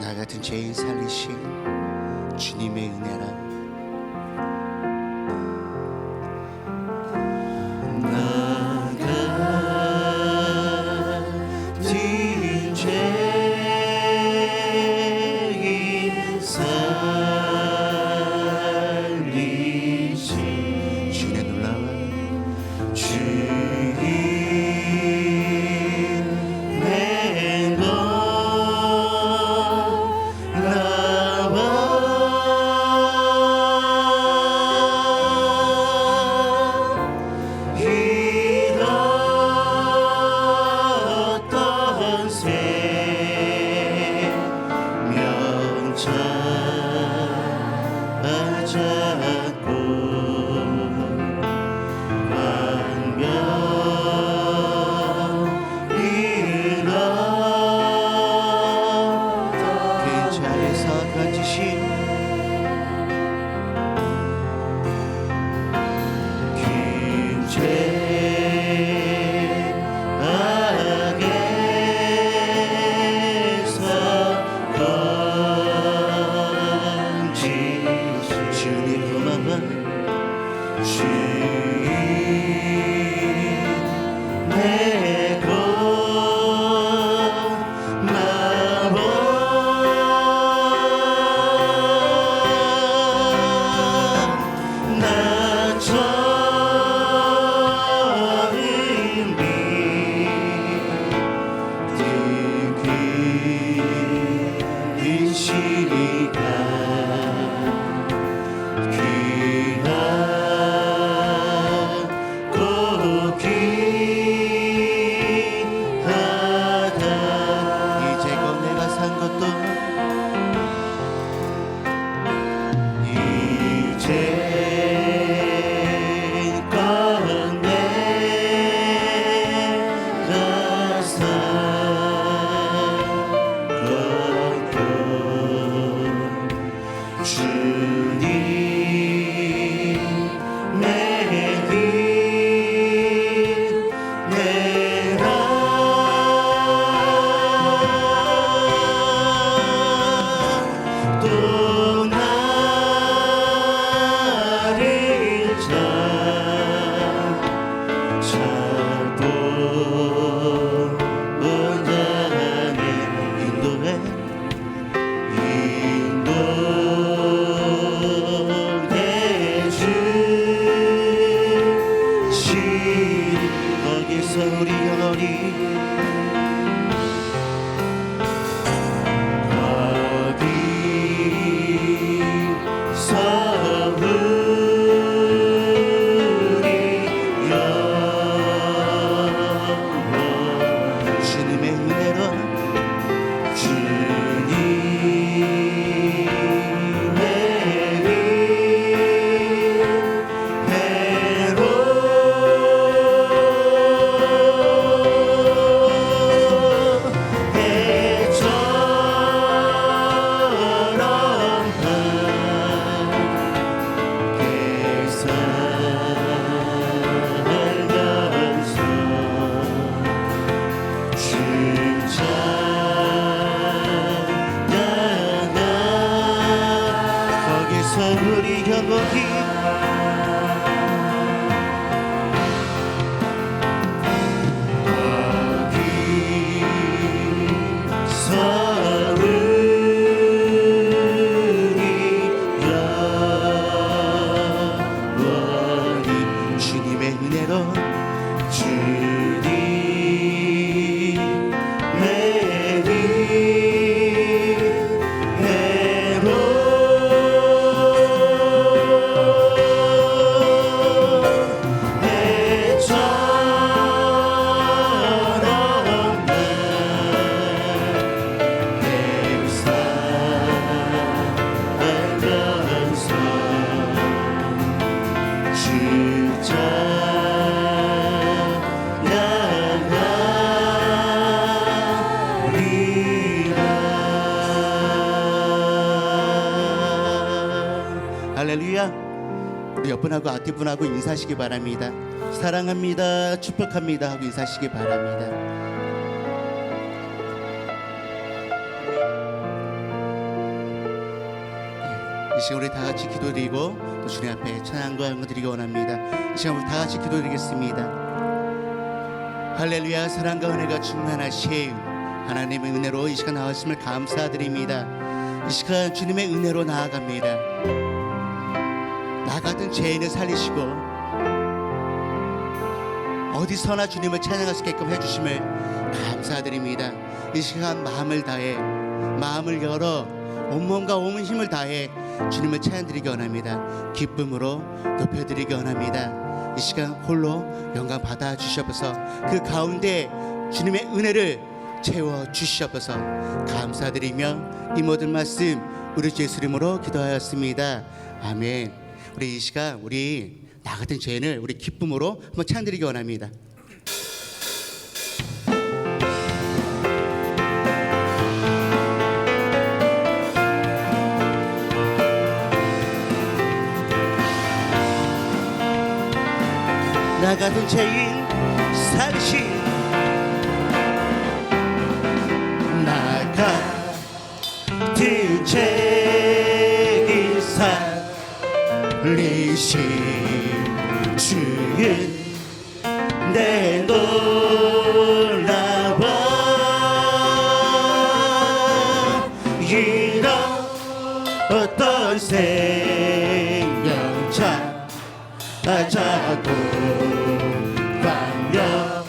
나 같은 죄인 살리신 주님의 은혜라. 나 같은 죄인 살리신 주의 놀라운 주의 우리 경고기 할렐루야. 우리 옆분하고 앞뒤분하고 인사하시기 바랍니다. 사랑합니다, 축복합니다 하고 인사하시기 바랍니다. 이 시간 우리 다 같이 기도드리고 또 주님 앞에 찬양과 영광 드리기 원합니다. 이 시간 우리 다 같이 기도드리겠습니다. 할렐루야. 사랑과 은혜가 충만하신 하나님의 은혜로 이 시간 나왔음을 감사드립니다. 이 시간 주님의 은혜로 나아갑니다. 나 같은 죄인을 살리시고 어디서나 주님을 찬양할 수 있게끔 해주심을 감사드립니다. 이 시간 마음을 다해, 마음을 열어 온몸과 온 힘을 다해 주님을 찬양드리기 원합니다. 기쁨으로 높여드리기 원합니다. 이 시간 홀로 영광 받아 주시옵소서. 그 가운데 주님의 은혜를 채워 주시옵소서. 감사드리며 이 모든 말씀 우리 주 예수 이름으로 기도하였습니다. 아멘. 우리 이 시간 우리 나 같은 죄인을 우리 기쁨으로 한번 찬양드리기 원합니다. 나 같은 죄인 살리신 나 같은 죄인 살리신 주는 내 놀라워 이런 어떤 생명차 자고 광명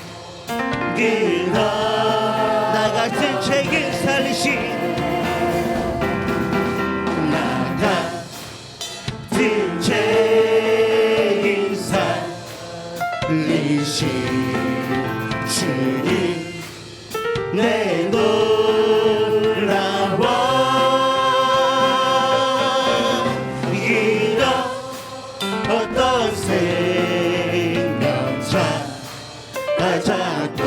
길어 나 같은 죄인 살리신 나 같은 죄인 살리신 주님 내 놀라워 이런 어떤 생명차 자고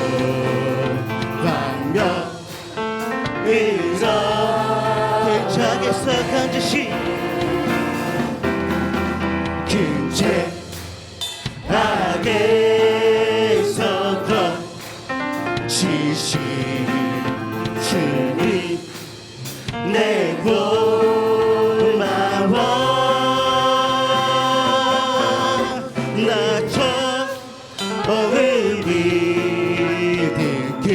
광명 이런 대적에서 건지신 긴 죄 악에서 건지신 주님 내 고마워 나 처음 믿게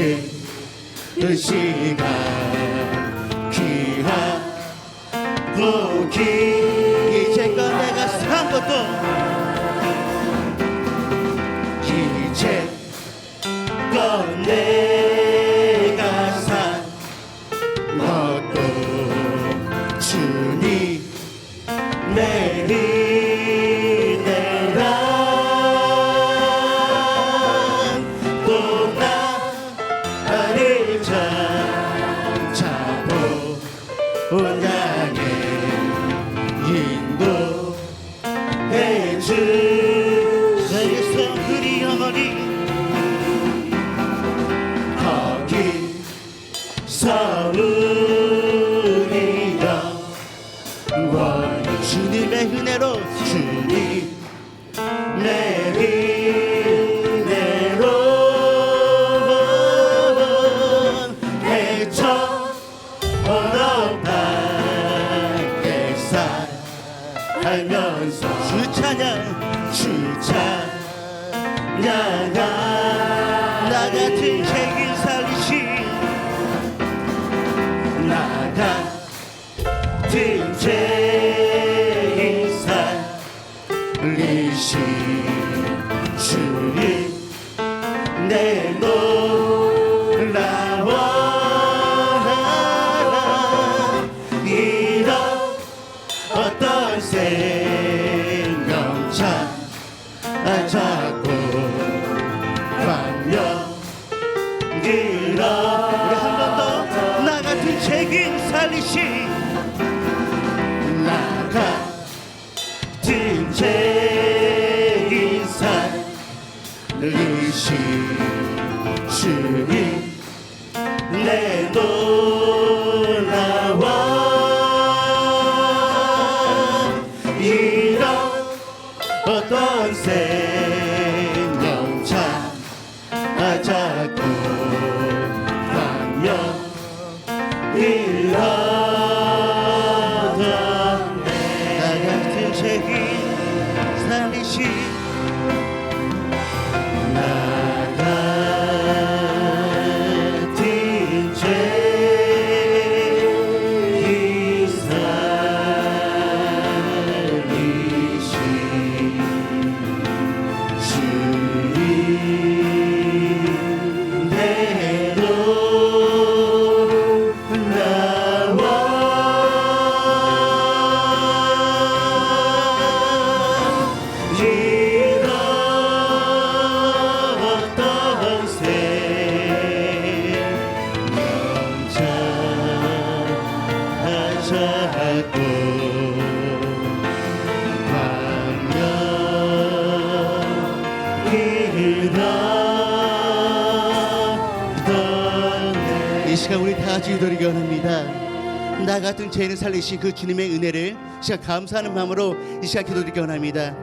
그 시간 귀하고 이제껏 내가 산 것도 이제껏 내가 산 것도 주님 내 은혜라 또 나를 찾아보 나의 인도해 주소서. 그리 어머니 거기서 우리 영원히 주님의 은혜로 주님 내 은혜로 헤쳐 언어밖에 살면서 주 찬양 나 같은 죄인 살리신 나 같은 죄인 살리신 주님 내 놀라워 이런 어떤 생명차 자고 광명 길어 우리 한 번 더 나 같은 죄인 살리신 나 같은 죄인 살리신 주님 내 놀라워 이런 어떤 생명차 자고 광명 일어나네 이 시간 우리 다 같이 기도드리기 원합니다. 나 같은 죄인을 살리신 그 주님의 은혜를 시간 감사하는 마음으로 이 시간 기도드리기 원합니다.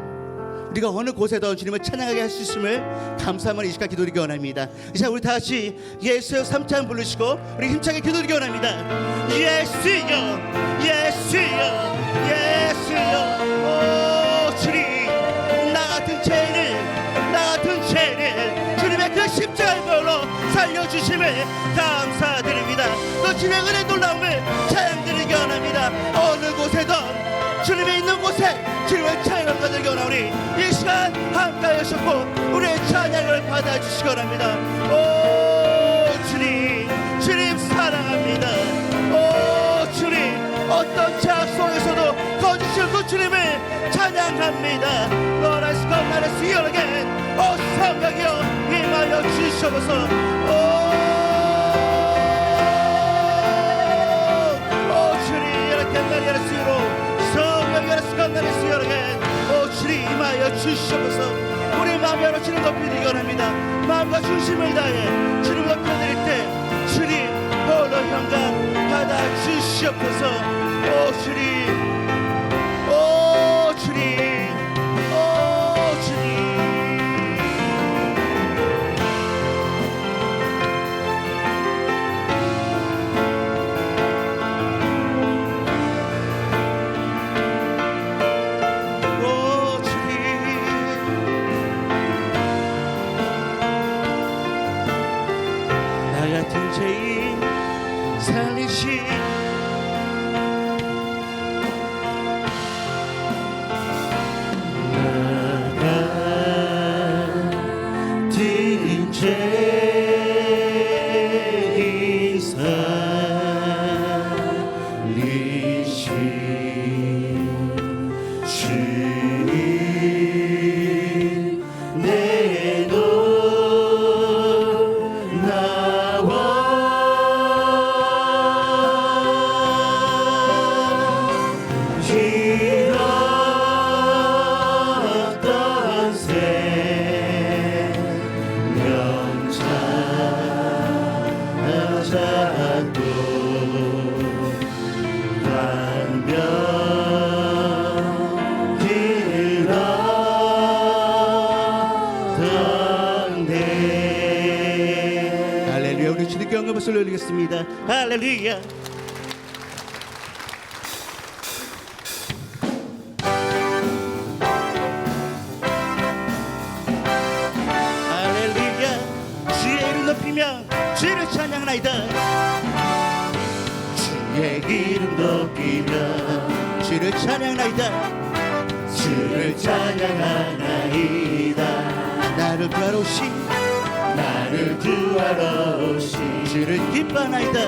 우리가 어느 곳에도 주님을 찬양하게 할 수 있음을 감사함을 이 시간 기도드리기 원합니다. 이 시간 우리 다 같이 예수여 3찬 부르시고 우리 힘차게 기도드리기 원합니다. 예수여 예수여 예수여. 오 주님, 나 같은 죄인을 주님의 그 십자가의 보혈로 살려주심을 감사드립니다. 또 주님의 은혜 놀라움을 찬양드리기 원합니다. 어느 곳에든 주님이 있는 곳에 주님의 찬양을 받으기 원하오니 이 시간 함께 하셨고 우리의 찬양을 받아주시기 원합니다. 오 주님 사랑합니다. 오 주님, 어떤 죄악 속에서도 거주실 그 주님을 찬양합니다. Lord, I come and see you again. 오 성령이여 임하여 주시옵소서. 오 주님, 이렇게 날려라 수로 성령이여 건너를 수여하게. 오 주님 임하여 주시옵소서. 우리 마음이 열어 주님 높이기 원합니다. 마음과 중심을 다해 주님 높여드릴 때 주님 홀로 영광 받아 주시옵소서. 오 주님, 오 주님, 오 주님. 오 주님, 나 같은 죄인 살리신 할렐루야. 우리 주님께 영광을 올리겠습니다. 할렐루야. 할렐루야. 주의 이름 높이며 주를 찬양하나이다. 주의 이름 높이며 주를 찬양하나이다. 주를 찬양하나이다. 나를 구하러 오신 주를 기뻐하나이다.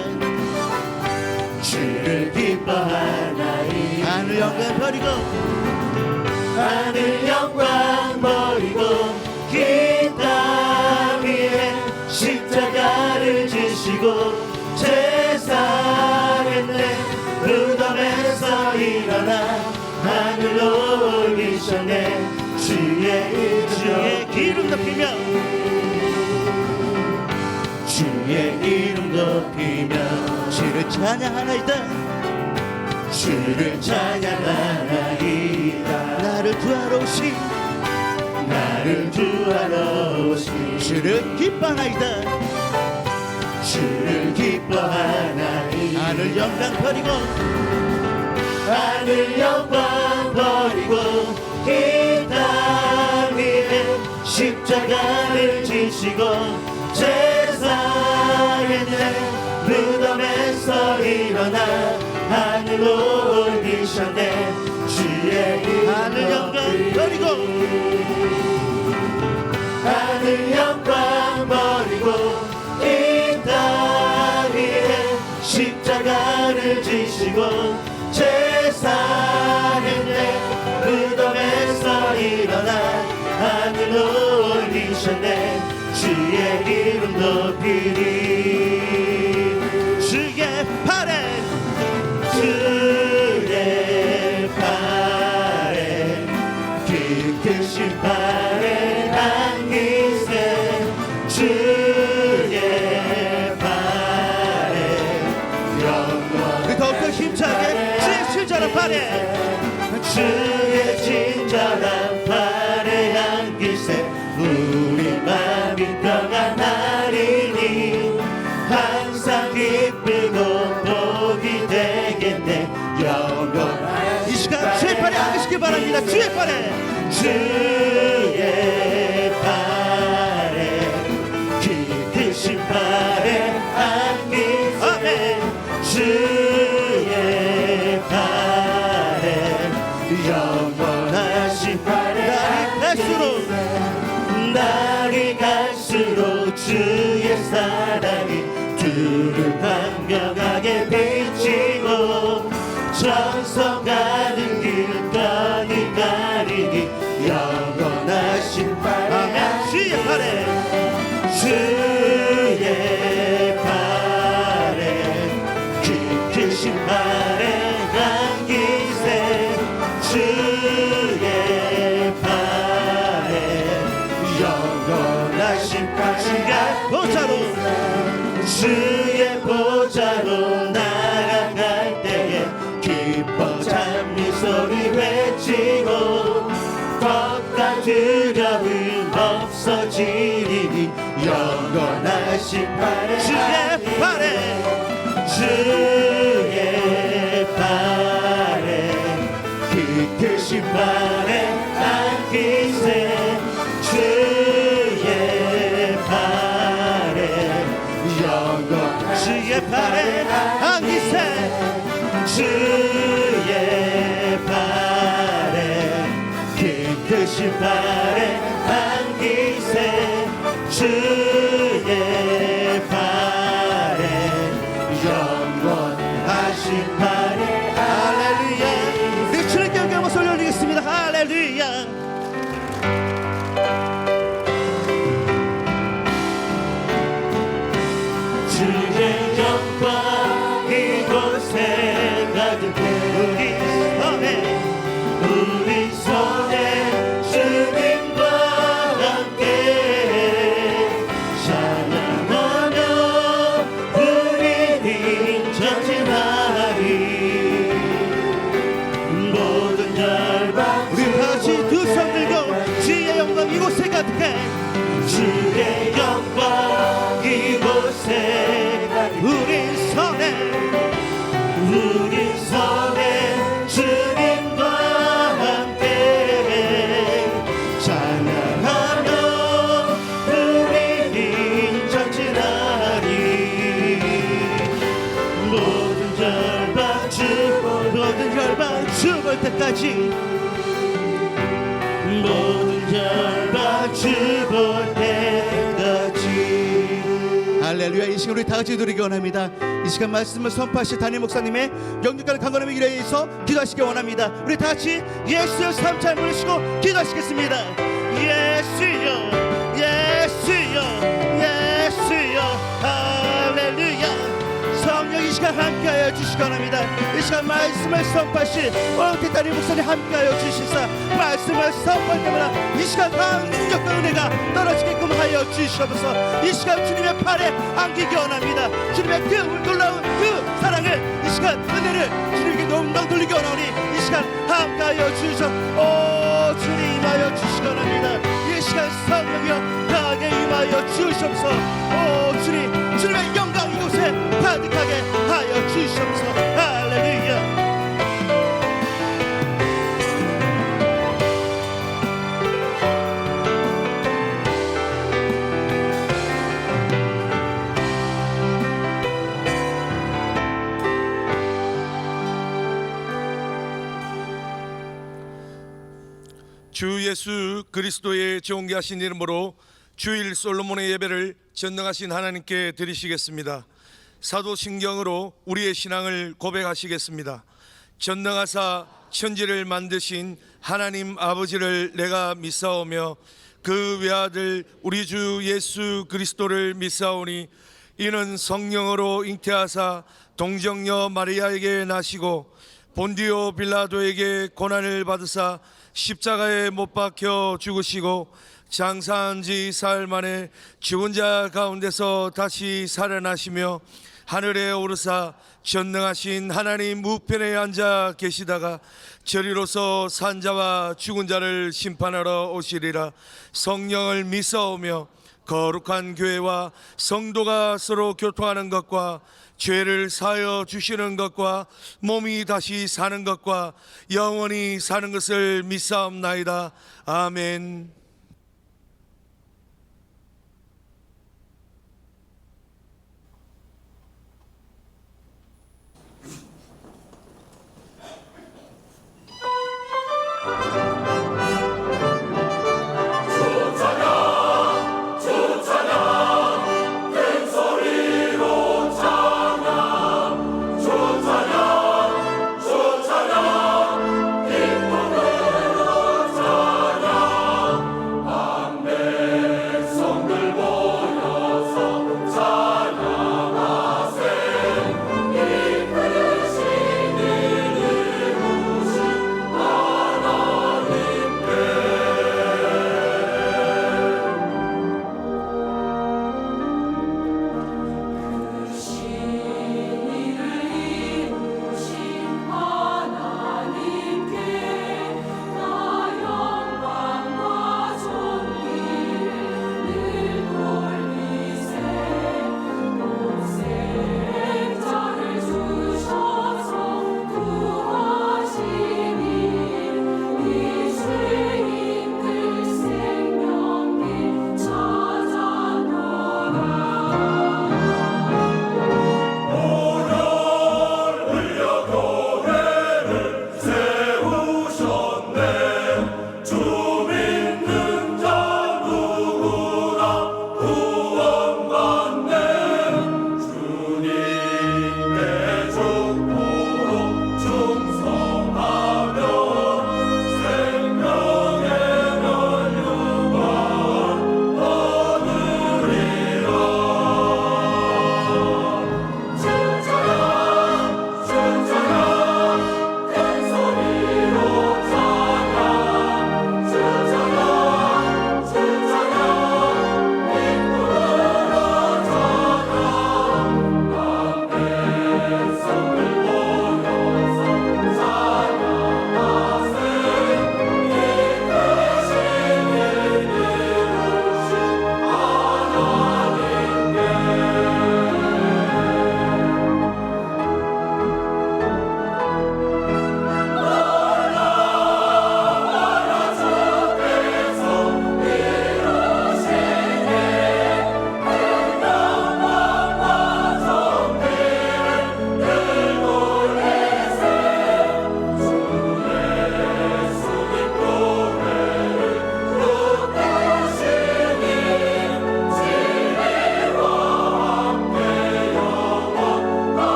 주를 기뻐하나이다. 하늘 영광 버리고 긴 땅 위에 십자가를 지시고 제사했네. 무덤에서 일어나 하늘로 올리셨네. 주의 기름 높이며 주의 이름 높이며 주를 찬양하나이다. 주를 찬양하나이다. 나를 구하러 오신 주를 기뻐하나이다. 주를 기뻐하나이다. 하늘 영광 버리고 이 땅 위에 십자가를 지시고 제사했네. 무덤에서 일어나 하늘로 올리셨네. 주의 이름 하늘 영광 버리고 이 땅 위에 십자가를 지시고 제사했네. 무덤에서 일어나 하늘로 올리셨네. 주의 이름 높이리. 주의 팔에 그 크신 팔에 안기세. 주의 팔에 바랍니다. 주의 팔에 기쁘신 팔에 안기세 아멘. 주의 팔에 영원하신 팔에 날이 갈수록 주의 사랑이 두루 광명하게 비치고 천성 가는 길 떠니 가리니 영원하신 팔에 아멘. 주의 팔에 주의 팔에 기쁘신 팔에 안기세 주의 팔에 영원하신 팔에 주의 보좌로 나아갈 때에 기뻐 찬미 소리 외치고 겉과 두려움 없어지리니 영원하신 팔에 주의 팔에 주의 팔에 기쁘신 팔에 안기세 주의 팔에 영원 주의 팔에 안기세 주의 팔에 기쁘신 팔에 안기세 주의 팔에 영원하신 팔에 할렐루야. 우리 주님께 영광 모습 올리겠습니다. 할렐루야. 주의 영광 이곳에 가득해 우리 손에 주님과 함께 찬양하며 우리는 전진하리 모든 열방 우리 다같이 두 손 들고 주의 영광 이곳에 가득해 주의 영광 이곳에 우리 손에 주님과 함께 찬양하며 우리는 전진하리 모든 절반 죽을 때까지 모든 절반 죽을 때까지 할렐루야. 이 시간 우리 다 같이 드리기 원합니다. 이 시간 말씀을 선포하실 담임 목사님의 영육간 강건함의 길에 의해서 기도하시기 원합니다. 우리 다 같이 예수여 3차 부르시고 기도하시겠습니다. 예수여 예수여 예수여 할렐루야. 성령 이 시간 함께하여 주시기 원합니다. 이 시간 말씀을 선포하실 오영태 담임 목사님 함께하여 주시사 말씀을 선포할 때마다 이 시간 강력한 은혜가 떨어지게끔 하여 주시옵소서. 이 시간 주님의 팔에 안기기 원합니다. 주님의 그 놀라운 그 사랑을 이 시간 은혜를 주님께 영광 돌리기 원하오니 이 시간 함께하여 주셔 오 주님 임하여 주시기 원합니다. 이 시간 성령이여 강하게 임하여 주시옵소서. 오 주님의 영광 이곳에 가득하게 하여 주시옵소서. 할렐루야. 주 예수 그리스도의 존귀하신 이름으로 주일 솔로몬의 예배를 전능하신 하나님께 드리시겠습니다. 사도신경으로 우리의 신앙을 고백하시겠습니다. 전능하사 천지를 만드신 하나님 아버지를 내가 믿사오며 그 외아들 우리 주 예수 그리스도를 믿사오니 이는 성령으로 잉태하사 동정녀 마리아에게 나시고 본디오 빌라도에게 고난을 받으사 십자가에 못 박혀 죽으시고 장사한 지 사흘 만에 죽은 자 가운데서 다시 살아나시며 하늘에 오르사 전능하신 하나님 우편에 앉아 계시다가 저리로서 산자와 죽은 자를 심판하러 오시리라. 성령을 믿사오며 거룩한 교회와 성도가 서로 교통하는 것과 죄를 사하여 주시는 것과 몸이 다시 사는 것과 영원히 사는 것을 믿사옵나이다. 아멘.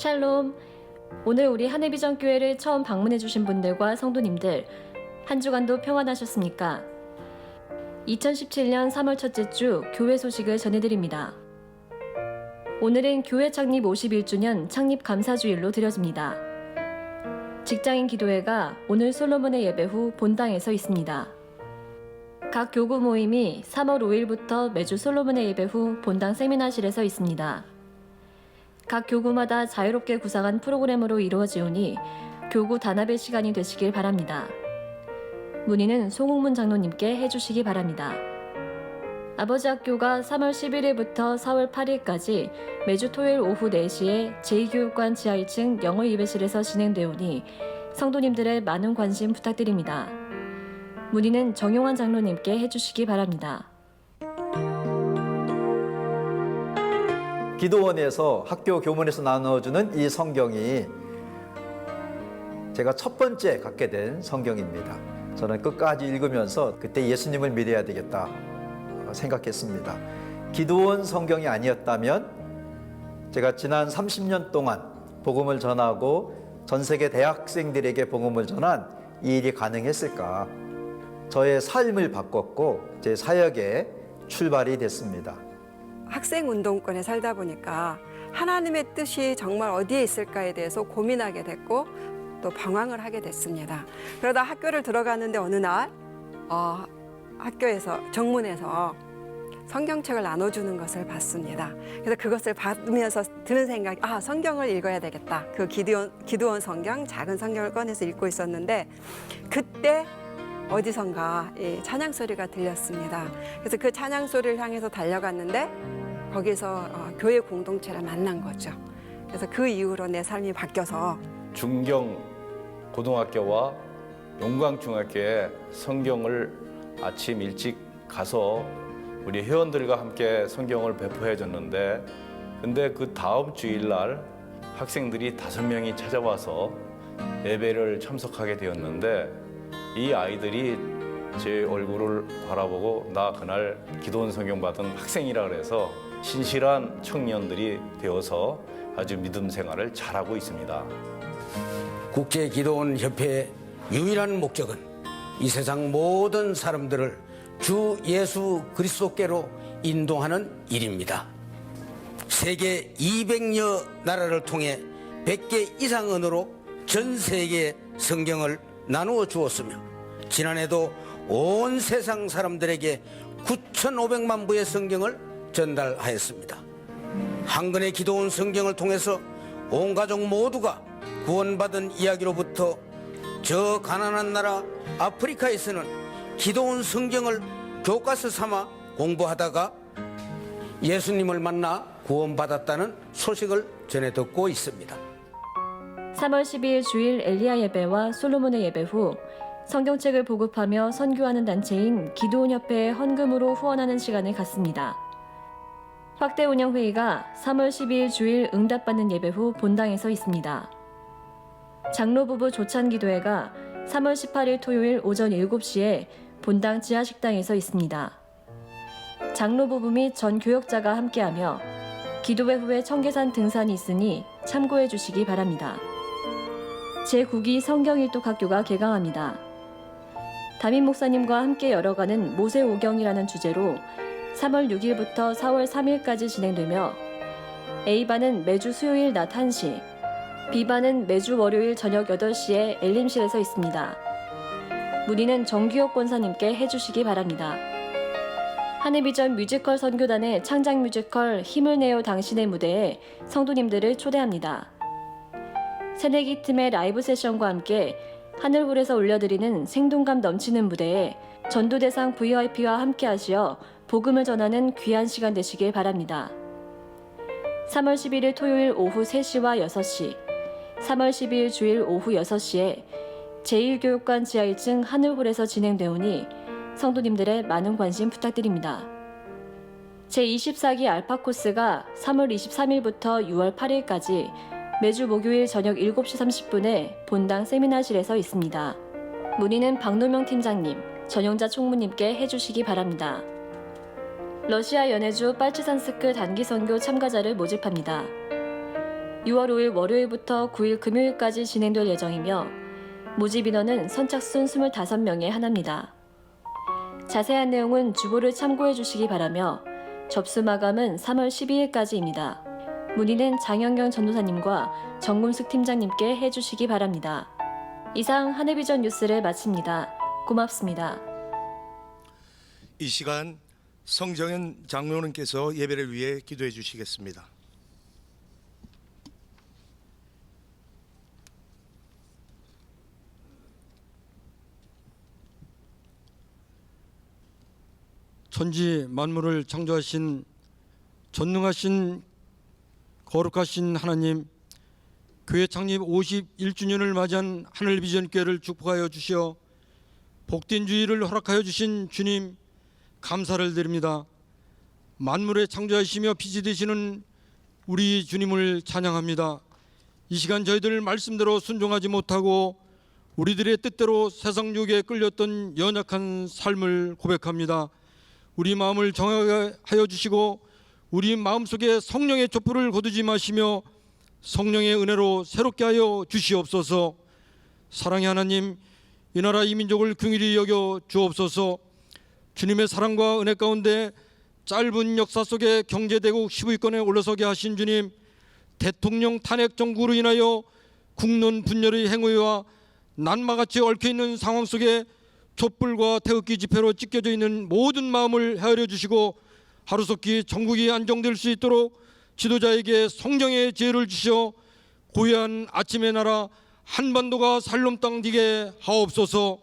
샬롬. 오늘 우리 하늘비전교회를 처음 방문해주신 분들과 성도님들, 한 주간도 평안하셨습니까? 2017년 3월 첫째 주 교회 소식을 전해드립니다. 오늘은 교회 창립 51주년 창립 감사주일로 드려집니다. 직장인 기도회가 오늘 솔로몬의 예배 후 본당에서 있습니다. 각 교구 모임이 3월 5일부터 매주 솔로몬의 예배 후 본당 세미나실에서 있습니다. 각 교구마다 자유롭게 구상한 프로그램으로 이루어지오니 교구 단합의 시간이 되시길 바랍니다. 문의는 송홍문 장로님께 해주시기 바랍니다. 아버지 학교가 3월 11일부터 4월 8일까지 매주 토요일 오후 4시에 제2교육관 지하 1층 영어 예배실에서 진행되오니 성도님들의 많은 관심 부탁드립니다. 문의는 정용환 장로님께 해주시기 바랍니다. 기도원에서 학교 교문에서 나눠주는 이 성경이 제가 첫 번째 갖게 된 성경입니다. 저는 끝까지 읽으면서 그때 예수님을 믿어야 되겠다 생각했습니다. 기도원 성경이 아니었다면 제가 지난 30년 동안 복음을 전하고 전 세계 대학생들에게 복음을 전한 이 일이 가능했을까? 저의 삶을 바꿨고 제 사역의 출발이 됐습니다. 학생 운동권에 살다 보니까 하나님의 뜻이 정말 어디에 있을까에 대해서 고민하게 됐고 또 방황을 하게 됐습니다. 그러다 학교를 들어가는데 어느 날 학교에서 정문에서 성경책을 나눠주는 것을 봤습니다. 그래서 그것을 받으면서 드는 생각이 성경을 읽어야 되겠다. 그 기도원 성경, 작은 성경을 꺼내서 읽고 있었는데 그때 어디선가 찬양 소리가 들렸습니다. 그래서 그 찬양 소리를 향해서 달려갔는데 거기서 교회 공동체를 만난 거죠. 그래서 그 이후로 내 삶이 바뀌어서 중경 고등학교와 용광중학교에 성경을 아침 일찍 가서 우리 회원들과 함께 성경을 배포해 줬는데 근데 그 다음 주일날 학생들이 5명이 찾아와서 예배를 참석하게 되었는데 이 아이들이 제 얼굴을 바라보고 나 그날 기도원 성경 받은 학생이라 그래서 신실한 청년들이 되어서 아주 믿음 생활을 잘하고 있습니다. 국제기도원 협회의 유일한 목적은 이 세상 모든 사람들을 주 예수 그리스도께로 인도하는 일입니다. 세계 200여 나라를 통해 100개 이상 언어로 전 세계에 성경을 나누어 주었으며 지난해도 온 세상 사람들에게 9,500만 부의 성경을 전달하였습니다. 한 권의 기도원 성경을 통해서 온 가족 모두가 구원받은 이야기로부터 저 가난한 나라 아프리카에서는 기도원 성경을 교과서 삼아 공부하다가 예수님을 만나 구원받았다는 소식을 전해 듣고 있습니다. 3월 12일 주일 엘리야 예배와 솔로몬의 예배 후 성경책을 보급하며 선교하는 단체인 기도원협회의 헌금으로 후원하는 시간을 갖습니다. 확대 운영 회의가 3월 12일 주일 응답받는 예배 후 본당에서 있습니다. 장로 부부 조찬 기도회가 3월 18일 토요일 오전 7시에 본당 지하식당에서 있습니다. 장로 부부 및 전 교역자가 함께하며 기도회 후에 청계산 등산이 있으니 참고해 주시기 바랍니다. 제9기 성경일독학교가 개강합니다. 담임 목사님과 함께 열어가는 모세오경이라는 주제로 3월 6일부터 4월 3일까지 진행되며 A반은 매주 수요일 낮 1시, B반은 매주 월요일 저녁 8시에 엘림실에서 있습니다. 문의는 정규혁 권사님께 해주시기 바랍니다. 한해비전 뮤지컬 선교단의 창작 뮤지컬 힘을 내요 당신의 무대에 성도님들을 초대합니다. 새내기 팀의 라이브 세션과 함께 하늘홀에서 올려드리는 생동감 넘치는 무대에 전도대상 VIP와 함께 하시어 복음을 전하는 귀한 시간 되시길 바랍니다. 3월 11일 토요일 오후 3시와 6시, 3월 12일 주일 오후 6시에 제1교육관 지하 1층 하늘홀에서 진행되오니 성도님들의 많은 관심 부탁드립니다. 제24기 알파 코스가 3월 23일부터 6월 8일까지 매주 목요일 저녁 7시 30분에 본당 세미나실에서 있습니다. 문의는 박노명 팀장님, 전용자 총무님께 해주시기 바랍니다. 러시아 연해주 빨치산스크 단기 선교 참가자를 모집합니다. 6월 5일 월요일부터 9일 금요일까지 진행될 예정이며 모집 인원은 선착순 25명에 한합니다. 자세한 내용은 주보를 참고해 주시기 바라며 접수 마감은 3월 12일까지입니다. 문의는 장영경 전도사님과 정문숙 팀장님께 해주시기 바랍니다. 이상 한해비전 뉴스를 마칩니다. 고맙습니다. 이 시간 성정현 장로님께서 예배를 위해 기도해 주시겠습니다. 천지 만물을 창조하신 전능하신 거룩하신 하나님, 교회 창립 51주년을 맞이한 하늘비전교회를 축복하여 주시어 복된 주의를 허락하여 주신 주님 감사를 드립니다. 만물의 창조하시며 피지 되시는 우리 주님을 찬양합니다. 이 시간 저희들 말씀대로 순종하지 못하고 우리들의 뜻대로 세상 유혹에 끌렸던 연약한 삶을 고백합니다. 우리 마음을 정하게 하여 주시고 우리 마음속에 성령의 촛불을 거두지 마시며 성령의 은혜로 새롭게 하여 주시옵소서. 사랑의 하나님, 이 나라 이 민족을 긍휼히 여겨 주옵소서. 주님의 사랑과 은혜 가운데 짧은 역사 속에 경제대국 10위권에 올라서게 하신 주님, 대통령 탄핵 정국으로 인하여 국론 분열의 행위와 난마같이 얽혀있는 상황 속에 촛불과 태극기 집회로 찢겨져 있는 모든 마음을 헤아려 주시고 하루속히 전국이 안정될 수 있도록 지도자에게 성령의 지혜를 주시어 고요한 아침의 나라 한반도가 살롬땅 되게 하옵소서.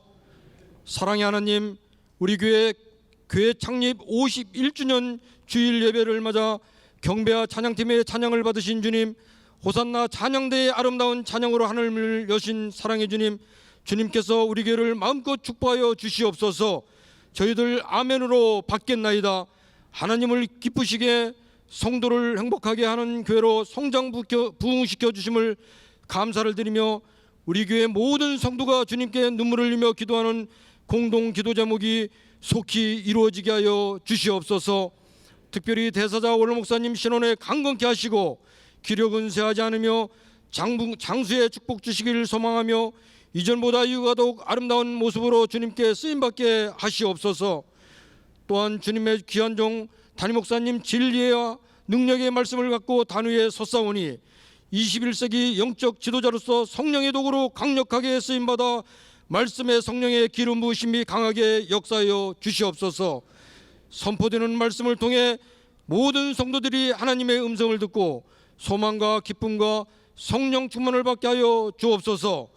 사랑의 하나님, 우리 교회 창립 51주년 주일 예배를 맞아 경배와 찬양팀의 찬양을 받으신 주님, 호산나 찬양대의 아름다운 찬양으로 하늘을 여신 사랑의 주님, 주님께서 우리 교회를 마음껏 축복하여 주시옵소서. 저희들 아멘으로 받겠나이다. 하나님을 기쁘시게 성도를 행복하게 하는 교회로 성장 부흥시켜 주심을 감사를 드리며 우리 교회 모든 성도가 주님께 눈물을 흘리며 기도하는 공동 기도 제목이 속히 이루어지게 하여 주시옵소서. 특별히 대사자 원로 목사님 신원에 강건케 하시고 기력은 세하지 않으며 장수의 축복 주시기를 소망하며 이전보다 이유가 더욱 아름다운 모습으로 주님께 쓰임받게 하시옵소서. 또한 주님의 귀한 종 담임 목사님 진리와 능력의 말씀을 갖고 단위에 섰사오니 21세기 영적 지도자로서 성령의 도구로 강력하게 쓰임받아 말씀의 성령의 기름 부으심이 강하게 역사하여 주시옵소서. 선포되는 말씀을 통해 모든 성도들이 하나님의 음성을 듣고 소망과 기쁨과 성령 충만을 받게 하여 주옵소서.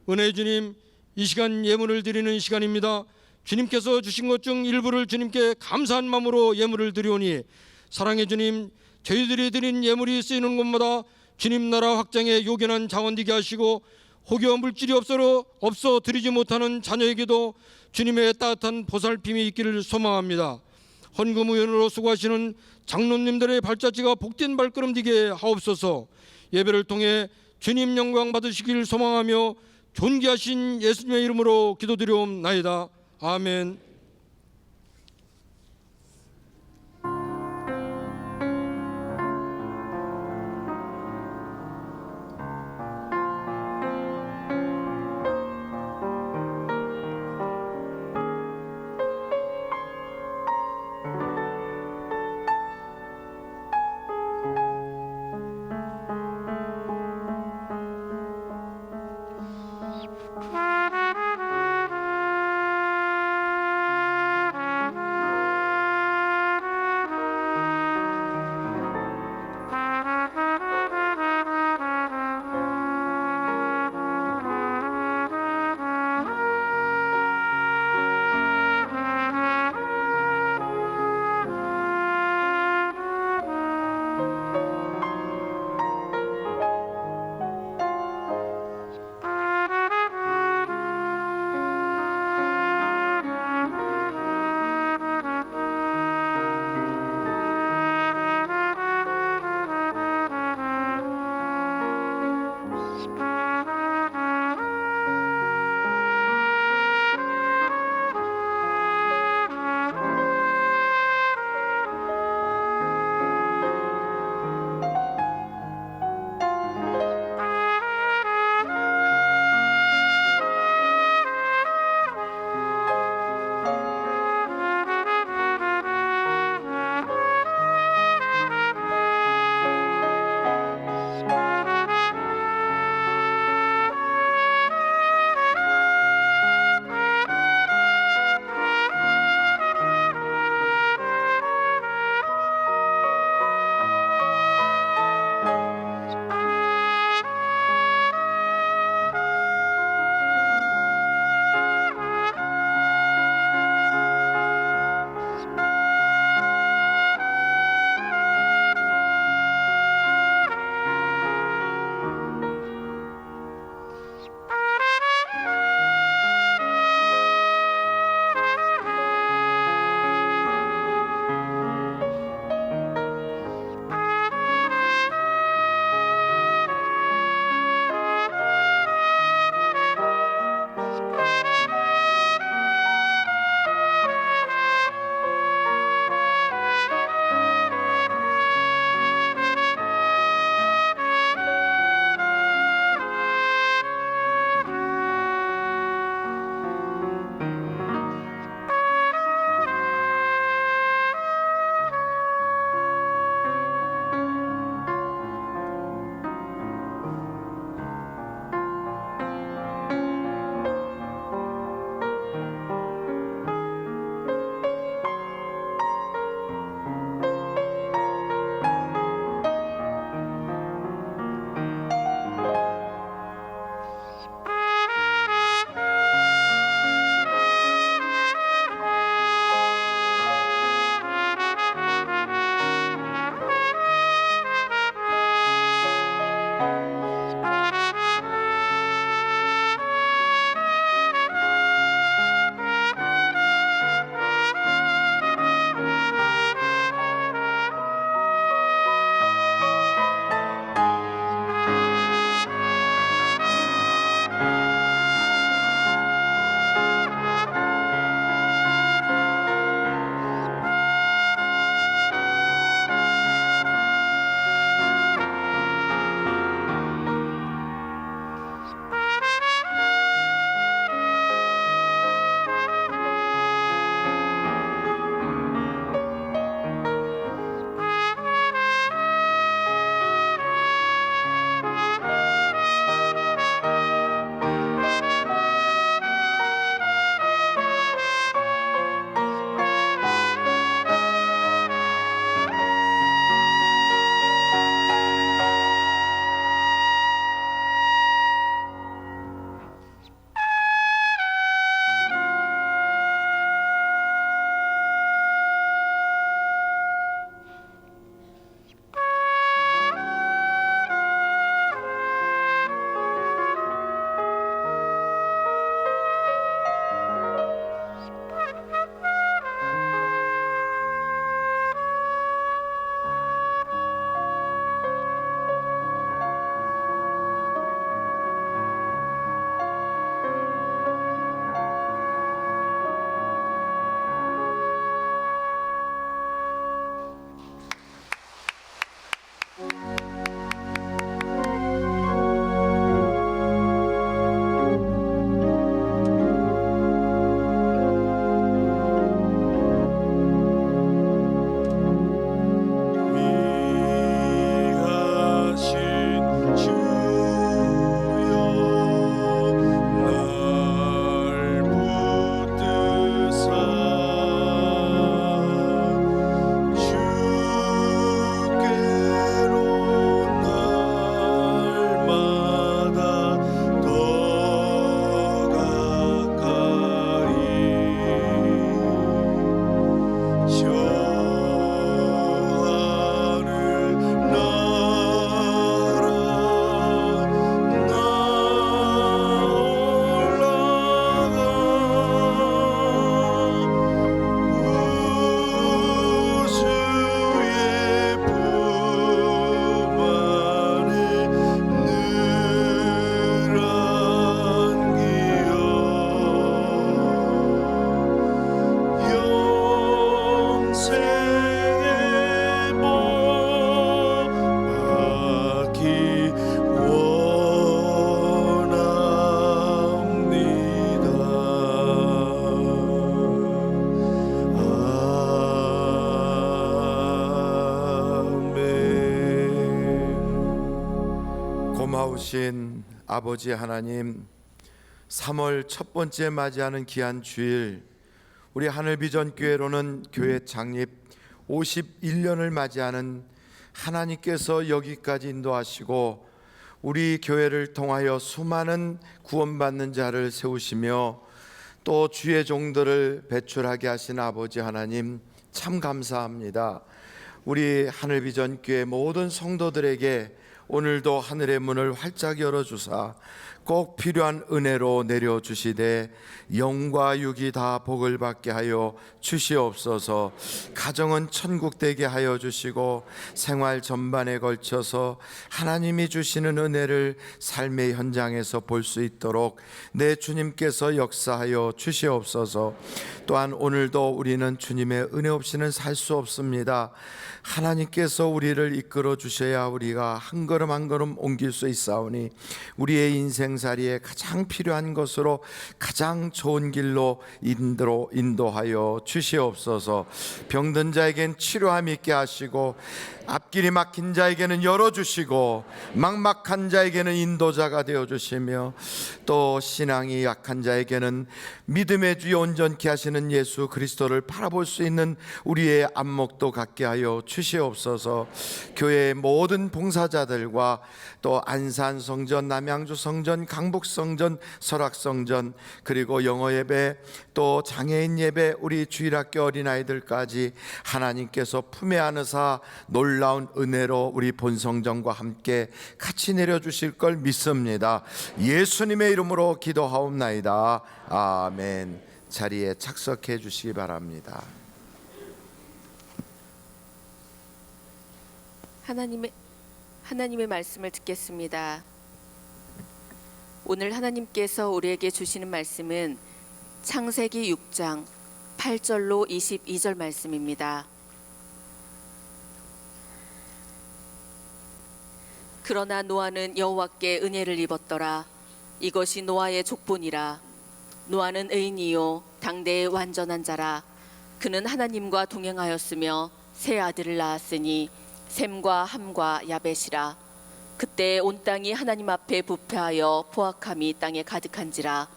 은혜의 주님, 이 시간 예물을 드리는 시간입니다. 주님께서 주신 것 중 일부를 주님께 감사한 마음으로 예물을 드리오니 사랑의 주님, 저희들이 드린 예물이 쓰이는 곳마다 주님 나라 확장에 요긴한 자원 되게 하시고 혹여 물질이 없어 드리지 못하는 자녀에게도 주님의 따뜻한 보살핌이 있기를 소망합니다. 헌금의원으로 수고하시는 장로님들의 발자취가 복된 발걸음 되게 하옵소서. 예배를 통해 주님 영광 받으시길 소망하며 존귀하신 예수님의 이름으로 기도드리옵나이다. 아멘. 놀라우신 아버지 하나님, 3월 첫 번째 맞이하는 귀한 주일, 우리 하늘비전교회로는 교회 창립 51년을 맞이하는 하나님께서 여기까지 인도하시고 우리 교회를 통하여 수많은 구원받는 자를 세우시며 또 주의 종들을 배출하게 하신 아버지 하나님, 참 감사합니다. 우리 하늘비전교회 모든 성도들에게 오늘도 하늘의 문을 활짝 열어주사 꼭 필요한 은혜로 내려주시되 영과 육이 다 복을 받게 하여 주시옵소서. 가정은 천국 되게 하여 주시고 생활 전반에 걸쳐서 하나님이 주시는 은혜를 삶의 현장에서 볼 수 있도록 내 주님께서 역사하여 주시옵소서. 또한 오늘도 우리는 주님의 은혜 없이는 살 수 없습니다. 하나님께서 우리를 이끌어 주셔야 우리가 한 걸음 한 걸음 옮길 수 있사오니 우리의 인생살이에 가장 필요한 것으로 가장 좋은 길로 인도하여 주시옵소서. 병든 자에겐 치료함 있게 하시고 앞길이 막힌 자에게는 열어주시고 막막한 자에게는 인도자가 되어주시며 또 신앙이 약한 자에게는 믿음의 주여 온전케 하시는 예수 그리스도를 바라볼 수 있는 우리의 안목도 갖게 하여 주시옵소서. 교회의 모든 봉사자들과 또 안산 성전, 남양주 성전, 강북 성전, 설악 성전, 그리고 영어 예배, 또 장애인 예배, 우리 주일학교 어린아이들까지 하나님께서 품에 안으사 놀라운 은혜로 우리 본성전과 함께 같이 내려주실 걸 믿습니다. 예수님의 이름으로 기도하옵나이다. 아멘. 자리에 착석해 주시기 바랍니다. 하나님의 말씀을 듣겠습니다. 오늘 하나님께서 우리에게 주시는 말씀은 창세기 6장 8절로 22절 말씀입니다. 그러나 노아는 여호와께 은혜를 입었더라. 이것이 노아의 족본이라. 노아는 의인이요 당대의 완전한 자라. 그는 하나님과 동행하였으며 세 아들을 낳았으니 셈과 함과 야벳이라. 그때 온 땅이 하나님 앞에 부패하여 포악함이 땅에 가득한지라.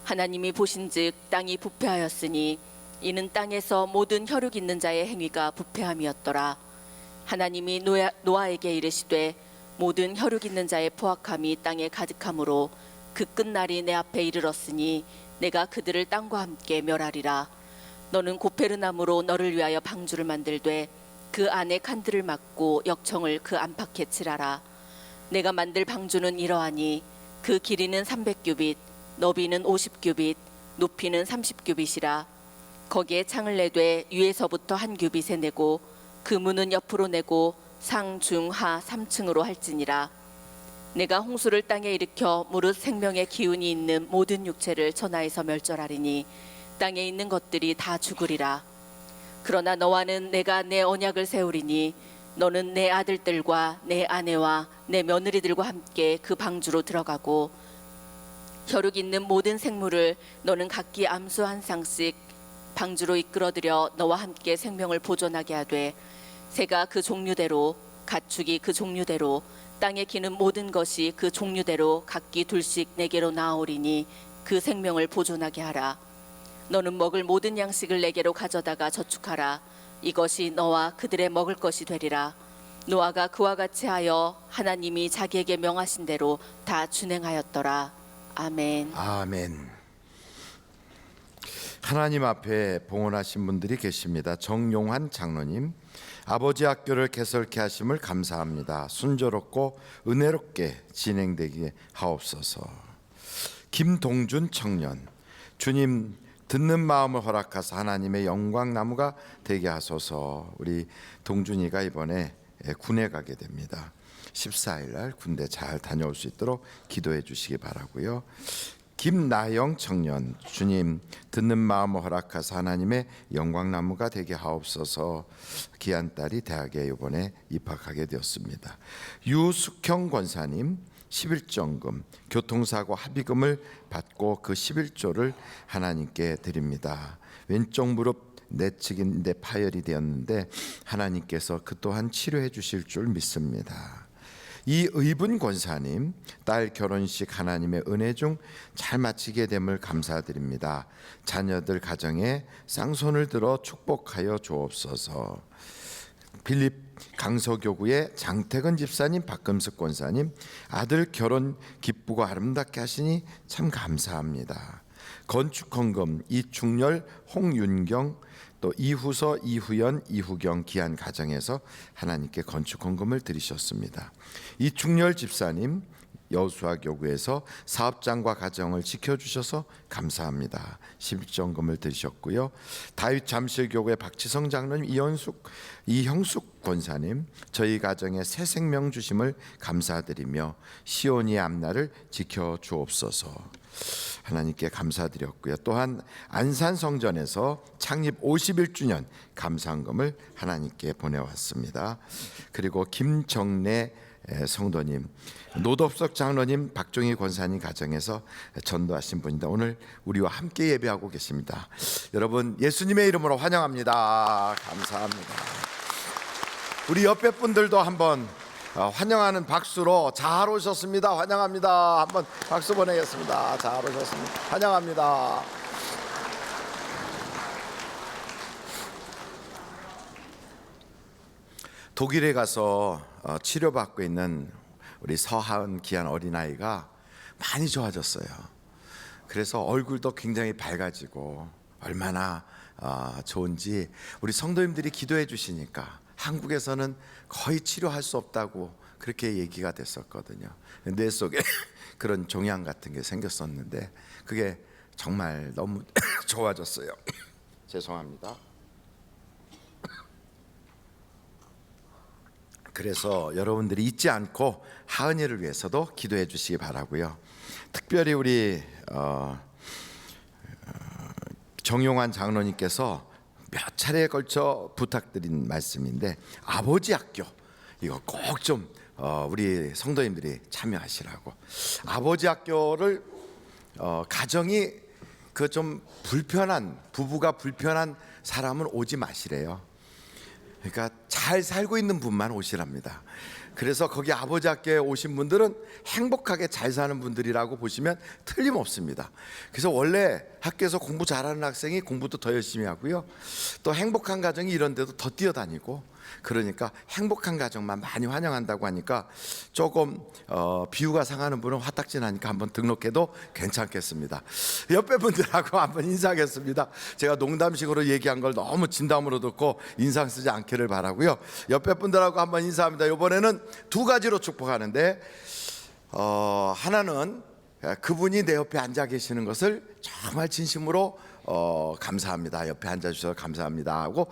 하나님이 보신즉 땅이 부패하였으니 이는 땅에서 모든 혈육 있는 자의 행위가 부패함이었더라. 하나님이 노아에게 이르시되 모든 혈육 있는 자의 포악함이 땅에 가득하므로 그 끝날이 내 앞에 이르렀으니 내가 그들을 땅과 함께 멸하리라. 너는 고페르나무로 너를 위하여 방주를 만들되 그 안에 칸들을 막고 역청을 그 안팎에 칠하라. 내가 만들 방주는 이러하니 그 길이는 300규빗, 너비는 50규빗, 높이는 30규빗이라. 거기에 창을 내되 위에서부터 한 규빗에 내고 그 문은 옆으로 내고 상, 중, 하 3층으로 할지니라. 내가 홍수를 땅에 일으켜 무릇 생명의 기운이 있는 모든 육체를 천하에서 멸절하리니 땅에 있는 것들이 다 죽으리라. 그러나 너와는 내가 내 언약을 세우리니 너는 내 아들들과 내 아내와 내 며느리들과 함께 그 방주로 들어가고 혈육 있는 모든 생물을 너는 각기 암수 한 쌍씩 방주로 이끌어들여 너와 함께 생명을 보존하게 하되 새가 그 종류대로 가축이 그 종류대로 땅에 기는 모든 것이 그 종류대로 각기 둘씩 내게로 나아오리니 그 생명을 보존하게 하라. 너는 먹을 모든 양식을 내게로 가져다가 저축하라. 이것이 너와 그들의 먹을 것이 되리라. 노아가 그와 같이 하여 하나님이 자기에게 명하신 대로 다 준행하였더라. 아멘. 아멘. 하나님 앞에 봉헌하신 분들이 계십니다. 정용환 장로님, 아버지 학교를 개설케 하심을 감사합니다. 순조롭고 은혜롭게 진행되게 하옵소서. 김동준 청년, 주님 듣는 마음을 허락하사 하나님의 영광 나무가 되게 하소서. 우리 동준이가 이번에 군에 가게 됩니다. 14일 날 군대 잘 다녀올 수 있도록 기도해 주시기 바라고요. 김나영 청년, 주님 듣는 마음을 허락하사 하나님의 영광 나무가 되게 하옵소서. 귀한 딸이 대학에 이번에 입학하게 되었습니다. 유숙형 권사님, 11정금 교통사고 합의금을 받고 그 11조를 하나님께 드립니다. 왼쪽 무릎 내측인데 파열이 되었는데 하나님께서 그 또한 치료해 주실 줄 믿습니다. 이의분 권사님, 딸 결혼식 하나님의 은혜 중 잘 마치게 됨을 감사드립니다. 자녀들 가정에 쌍손을 들어 축복하여 주옵소서. 필립 강서교구의 장태근 집사님, 박금숙 권사님, 아들 결혼 기쁘고 아름답게 하시니 참 감사합니다. 건축헌금 이충렬, 홍윤경, 또 이후서, 이후연, 이후경 귀한 가정에서 하나님께 건축헌금을 드리셨습니다. 이충렬 집사님, 여수아교구에서 사업장과 가정을 지켜주셔서 감사합니다. 11정금을 드리셨고요. 다윗 잠실교구의 박지성 장로님, 이형숙 권사님, 저희 가정에 새 생명 주심을 감사드리며 시온의 앞날을 지켜주옵소서. 하나님께 감사드렸고요. 또한 안산 성전에서 창립 51주년 감사헌금을 하나님께 보내왔습니다. 그리고 김정래 성도님, 노덥석 장로님, 박종희 권사님 가정에서 전도하신 분이다. 오늘 우리와 함께 예배하고 계십니다. 여러분 예수님의 이름으로 환영합니다. 감사합니다. 우리 옆에 분들도 한번 환영하는 박수로 잘 오셨습니다. 환영합니다. 한번 박수 보내겠습니다. 잘 오셨습니다. 환영합니다. 독일에 가서 치료받고 있는 우리 서하은 귀한 어린아이가 많이 좋아졌어요. 그래서 얼굴도 굉장히 밝아지고 얼마나 좋은지 우리 성도님들이 기도해 주시니까 한국에서는 거의 치료할 수 없다고 그렇게 얘기가 됐었거든요. 뇌 속에 그런 종양 같은 게 생겼었는데 그게 정말 너무 좋아졌어요. 죄송합니다. 그래서 여러분들이 잊지 않고 하은이를 위해서도 기도해 주시기 바라고요. 특별히 우리 정용환 장로님께서 몇 차례에 걸쳐 부탁드린 말씀인데 아버지 학교 이거 꼭 좀 우리 성도님들이 참여하시라고. 아버지 학교를 가정이 그 좀 불편한 부부가 불편한 사람은 오지 마시래요. 그러니까 잘 살고 있는 분만 오시랍니다. 그래서 거기 아버지 학교에 오신 분들은 행복하게 잘 사는 분들이라고 보시면 틀림없습니다. 그래서 원래 학교에서 공부 잘하는 학생이 공부도 더 열심히 하고요. 또 행복한 가정이 이런 데도 더 뛰어다니고, 그러니까 행복한 가정만 많이 환영한다고 하니까 조금 비유가 상하는 분은 화딱지 나니까 한번 등록해도 괜찮겠습니다. 옆에 분들하고 한번 인사하겠습니다. 제가 농담식으로 얘기한 걸 너무 진담으로 듣고 인상 쓰지 않기를 바라고요. 옆에 분들하고 한번 인사합니다. 이번에는 두 가지로 축복하는데 하나는 그분이 내 옆에 앉아 계시는 것을 정말 진심으로 감사합니다. 옆에 앉아주셔서 감사합니다 하고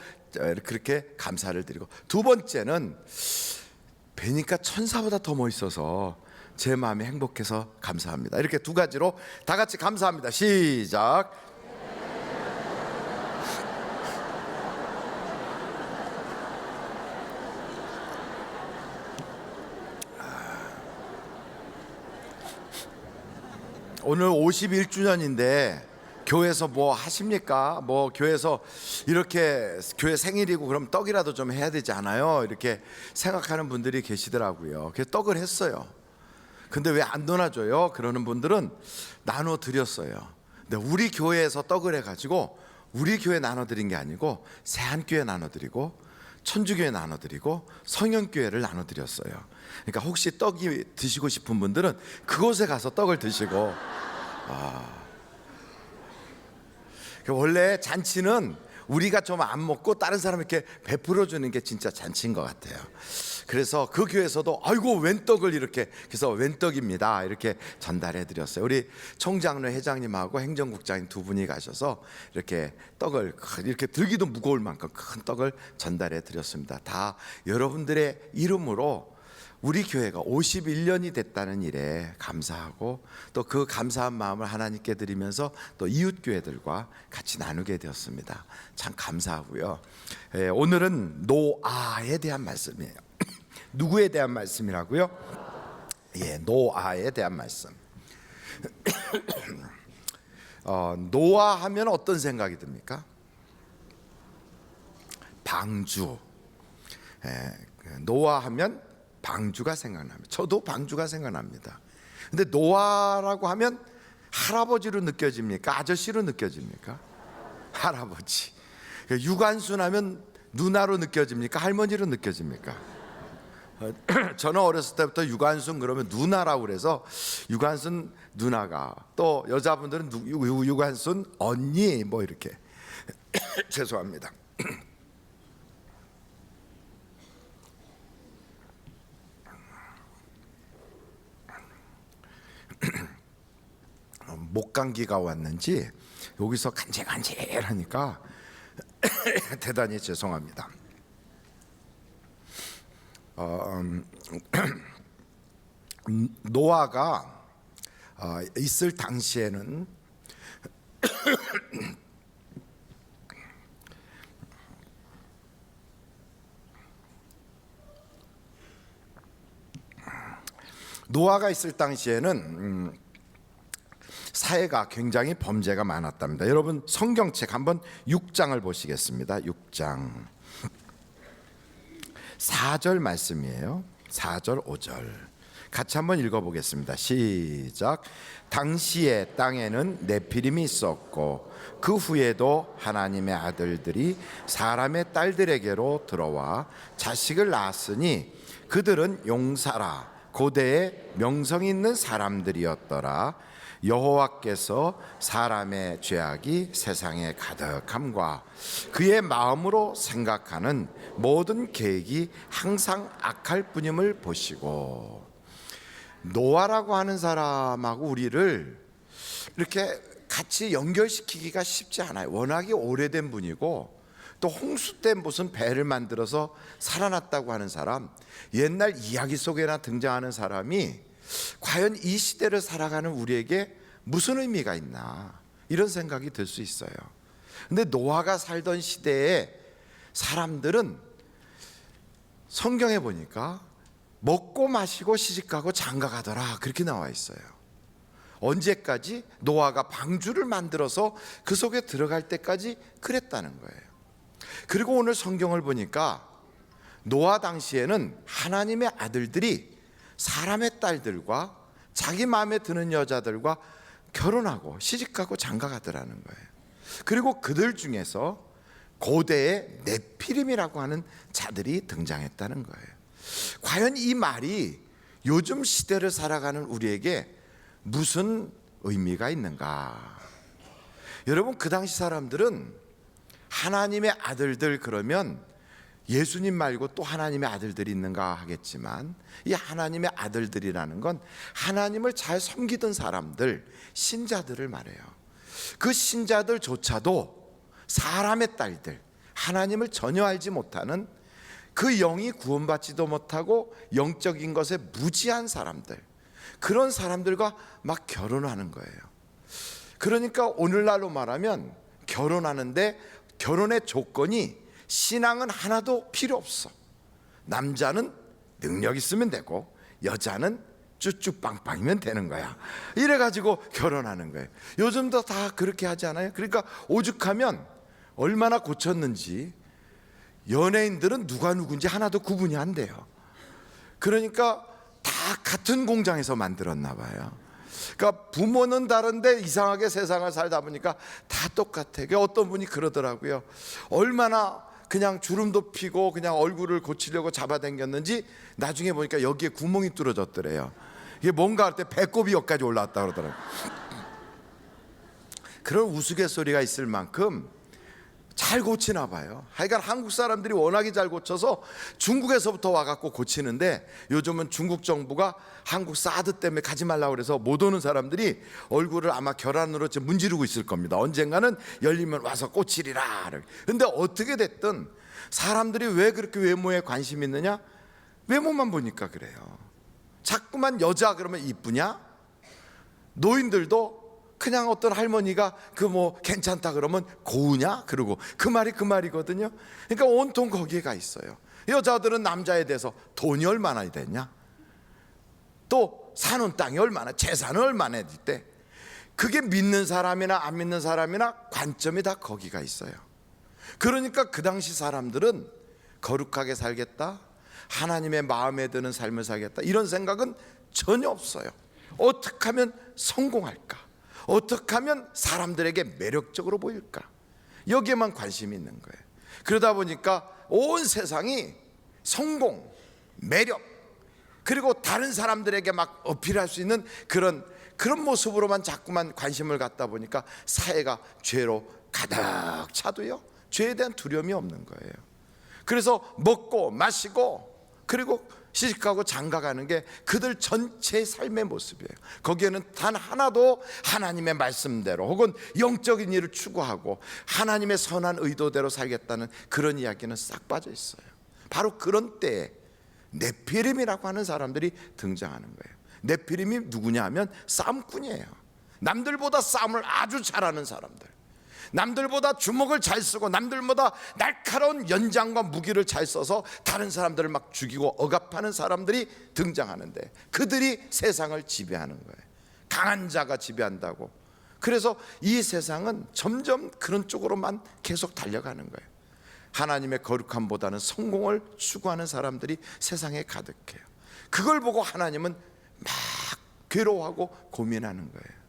그렇게 감사를 드리고, 두 번째는 뵈니까 천사보다 더 멋있어서 제 마음이 행복해서 감사합니다. 이렇게 두 가지로 다 같이 감사합니다. 시작. 오늘 51주년인데 교회에서 뭐 하십니까? 뭐 교회에서 이렇게 교회 생일이고 그럼 떡이라도 좀 해야 되지 않아요? 이렇게 생각하는 분들이 계시더라고요. 그래서 떡을 했어요. 근데 왜 안 나눠줘요? 그러는 분들은 나눠 드렸어요. 근데 우리 교회에서 떡을 해가지고 우리 교회 나눠드린 게 아니고 새한교회 나눠드리고 천주교회 나눠드리고 성현교회를 나눠드렸어요. 그러니까 혹시 떡이 드시고 싶은 분들은 그곳에 가서 떡을 드시고. 원래 잔치는 우리가 좀 안 먹고 다른 사람에게 베풀어 주는 게 진짜 잔치인 것 같아요. 그래서 그 교회에서도 아이고 웬 떡을 이렇게, 그래서 웬 떡입니다 이렇게 전달해 드렸어요. 우리 총장로 회장님하고 행정국장님 두 분이 가셔서 이렇게 떡을 이렇게 들기도 무거울 만큼 큰 떡을 전달해 드렸습니다. 다 여러분들의 이름으로 우리 교회가 51년이 됐다는 일에 감사하고 또 그 감사한 마음을 하나님께 드리면서 또 이웃 교회들과 같이 나누게 되었습니다. 참 감사하고요. 오늘은 노아에 대한 말씀이에요. 누구에 대한 말씀이라고요? 노아에 대한 말씀. 노아 하면 어떤 생각이 듭니까? 방주. 노아 하면 방주가 생각납니다. 저도 방주가 생각납니다. 근데 노아라고 하면 할아버지로 느껴집니까? 아저씨로 느껴집니까? 할아버지. 유관순 하면 누나로 느껴집니까? 할머니로 느껴집니까? 저는 어렸을 때부터 유관순 그러면 누나라고 그래서 유관순 누나가, 또 여자분들은 유관순 언니 뭐 이렇게 죄송합니다. 목감기가 왔는지 여기서 간질간질하니까 대단히 죄송합니다. 노아가 있을 당시에는 노아가 있을 당시에는 사회가 굉장히 범죄가 많았답니다. 여러분 성경책 한번 6장을 보시겠습니다. 6장 4절 말씀이에요. 4절 5절 같이 한번 읽어보겠습니다. 시작. 당시에 땅에는 네피림이 있었고 그 후에도 하나님의 아들들이 사람의 딸들에게로 들어와 자식을 낳았으니 그들은 용사라 고대에 명성 있는 사람들이었더라. 여호와께서 사람의 죄악이 세상에 가득함과 그의 마음으로 생각하는 모든 계획이 항상 악할 뿐임을 보시고. 노아라고 하는 사람하고 우리를 이렇게 같이 연결시키기가 쉽지 않아요. 워낙에 오래된 분이고 또 홍수 때 무슨 배를 만들어서 살아났다고 하는 사람, 옛날 이야기 속에나 등장하는 사람이 과연 이 시대를 살아가는 우리에게 무슨 의미가 있나 이런 생각이 들 수 있어요. 근데 노아가 살던 시대에 사람들은 성경에 보니까 먹고 마시고 시집가고 장가가더라 그렇게 나와 있어요. 언제까지? 노아가 방주를 만들어서 그 속에 들어갈 때까지 그랬다는 거예요. 그리고 오늘 성경을 보니까 노아 당시에는 하나님의 아들들이 사람의 딸들과 자기 마음에 드는 여자들과 결혼하고 시집가고 장가가더라는 거예요. 그리고 그들 중에서 고대의 네피림이라고 하는 자들이 등장했다는 거예요. 과연 이 말이 요즘 시대를 살아가는 우리에게 무슨 의미가 있는가? 여러분 그 당시 사람들은 하나님의 아들들 그러면 예수님 말고 또 하나님의 아들들이 있는가 하겠지만 이 하나님의 아들들이라는 건 하나님을 잘 섬기던 사람들, 신자들을 말해요. 그 신자들조차도 사람의 딸들, 하나님을 전혀 알지 못하는 그 영이 구원받지도 못하고 영적인 것에 무지한 사람들, 그런 사람들과 막 결혼하는 거예요. 그러니까 오늘날로 말하면 결혼하는데 결혼의 조건이 신앙은 하나도 필요 없어. 남자는 능력 있으면 되고 여자는 쭈쭈빵빵이면 되는 거야. 이래가지고 결혼하는 거예요. 요즘도 다 그렇게 하지 않아요? 그러니까 오죽하면 얼마나 고쳤는지 연예인들은 누가 누군지 하나도 구분이 안 돼요. 그러니까 다 같은 공장에서 만들었나 봐요. 그러니까 부모는 다른데 이상하게 세상을 살다 보니까 다 똑같아. 어떤 분이 그러더라고요. 얼마나 그냥 주름도 피고 그냥 얼굴을 고치려고 잡아당겼는지 나중에 보니까 여기에 구멍이 뚫어졌더래요. 이게 뭔가 할 때 배꼽이 여기까지 올라왔다 그러더라고요. 그런 우스갯소리가 있을 만큼 잘 고치나 봐요. 하여간 한국 사람들이 워낙에 잘 고쳐서 중국에서부터 와갖고 고치는데 요즘은 중국 정부가 한국 사드 때문에 가지 말라고 그래서 못 오는 사람들이 얼굴을 아마 결함으로 문지르고 있을 겁니다. 언젠가는 열리면 와서 고치리라. 근데 어떻게 됐든 사람들이 왜 그렇게 외모에 관심이 있느냐? 외모만 보니까 그래요. 자꾸만 여자 그러면 이쁘냐? 노인들도 그냥 어떤 할머니가 그 뭐 괜찮다 그러면 고우냐? 그러고 그 말이거든요. 그러니까 온통 거기에 가 있어요. 여자들은 남자에 대해서 돈이 얼마나 됐냐? 또 사는 땅이 얼마나, 재산은 얼마나 있대? 그게 믿는 사람이나 안 믿는 사람이나 관점이 다 거기가 있어요. 그러니까 그 당시 사람들은 거룩하게 살겠다, 하나님의 마음에 드는 삶을 살겠다, 이런 생각은 전혀 없어요. 어떻게 하면 성공할까? 어떻게 하면 사람들에게 매력적으로 보일까? 여기에만 관심이 있는 거예요. 그러다 보니까 온 세상이 성공, 매력, 그리고 다른 사람들에게 막 어필할 수 있는 그런 모습으로만 자꾸만 관심을 갖다 보니까 사회가 죄로 가득 차도요, 죄에 대한 두려움이 없는 거예요. 그래서 먹고 마시고 그리고 시집가고 장가가는 게 그들 전체의 삶의 모습이에요. 거기에는 단 하나도 하나님의 말씀대로 혹은 영적인 일을 추구하고 하나님의 선한 의도대로 살겠다는 그런 이야기는 싹 빠져 있어요. 바로 그런 때에 네피림이라고 하는 사람들이 등장하는 거예요. 네피림이 누구냐 하면 싸움꾼이에요. 남들보다 싸움을 아주 잘하는 사람들, 남들보다 주먹을 잘 쓰고 남들보다 날카로운 연장과 무기를 잘 써서 다른 사람들을 막 죽이고 억압하는 사람들이 등장하는데, 그들이 세상을 지배하는 거예요. 강한 자가 지배한다고. 그래서 이 세상은 점점 그런 쪽으로만 계속 달려가는 거예요. 하나님의 거룩함보다는 성공을 추구하는 사람들이 세상에 가득해요. 그걸 보고 하나님은 막 괴로워하고 고민하는 거예요.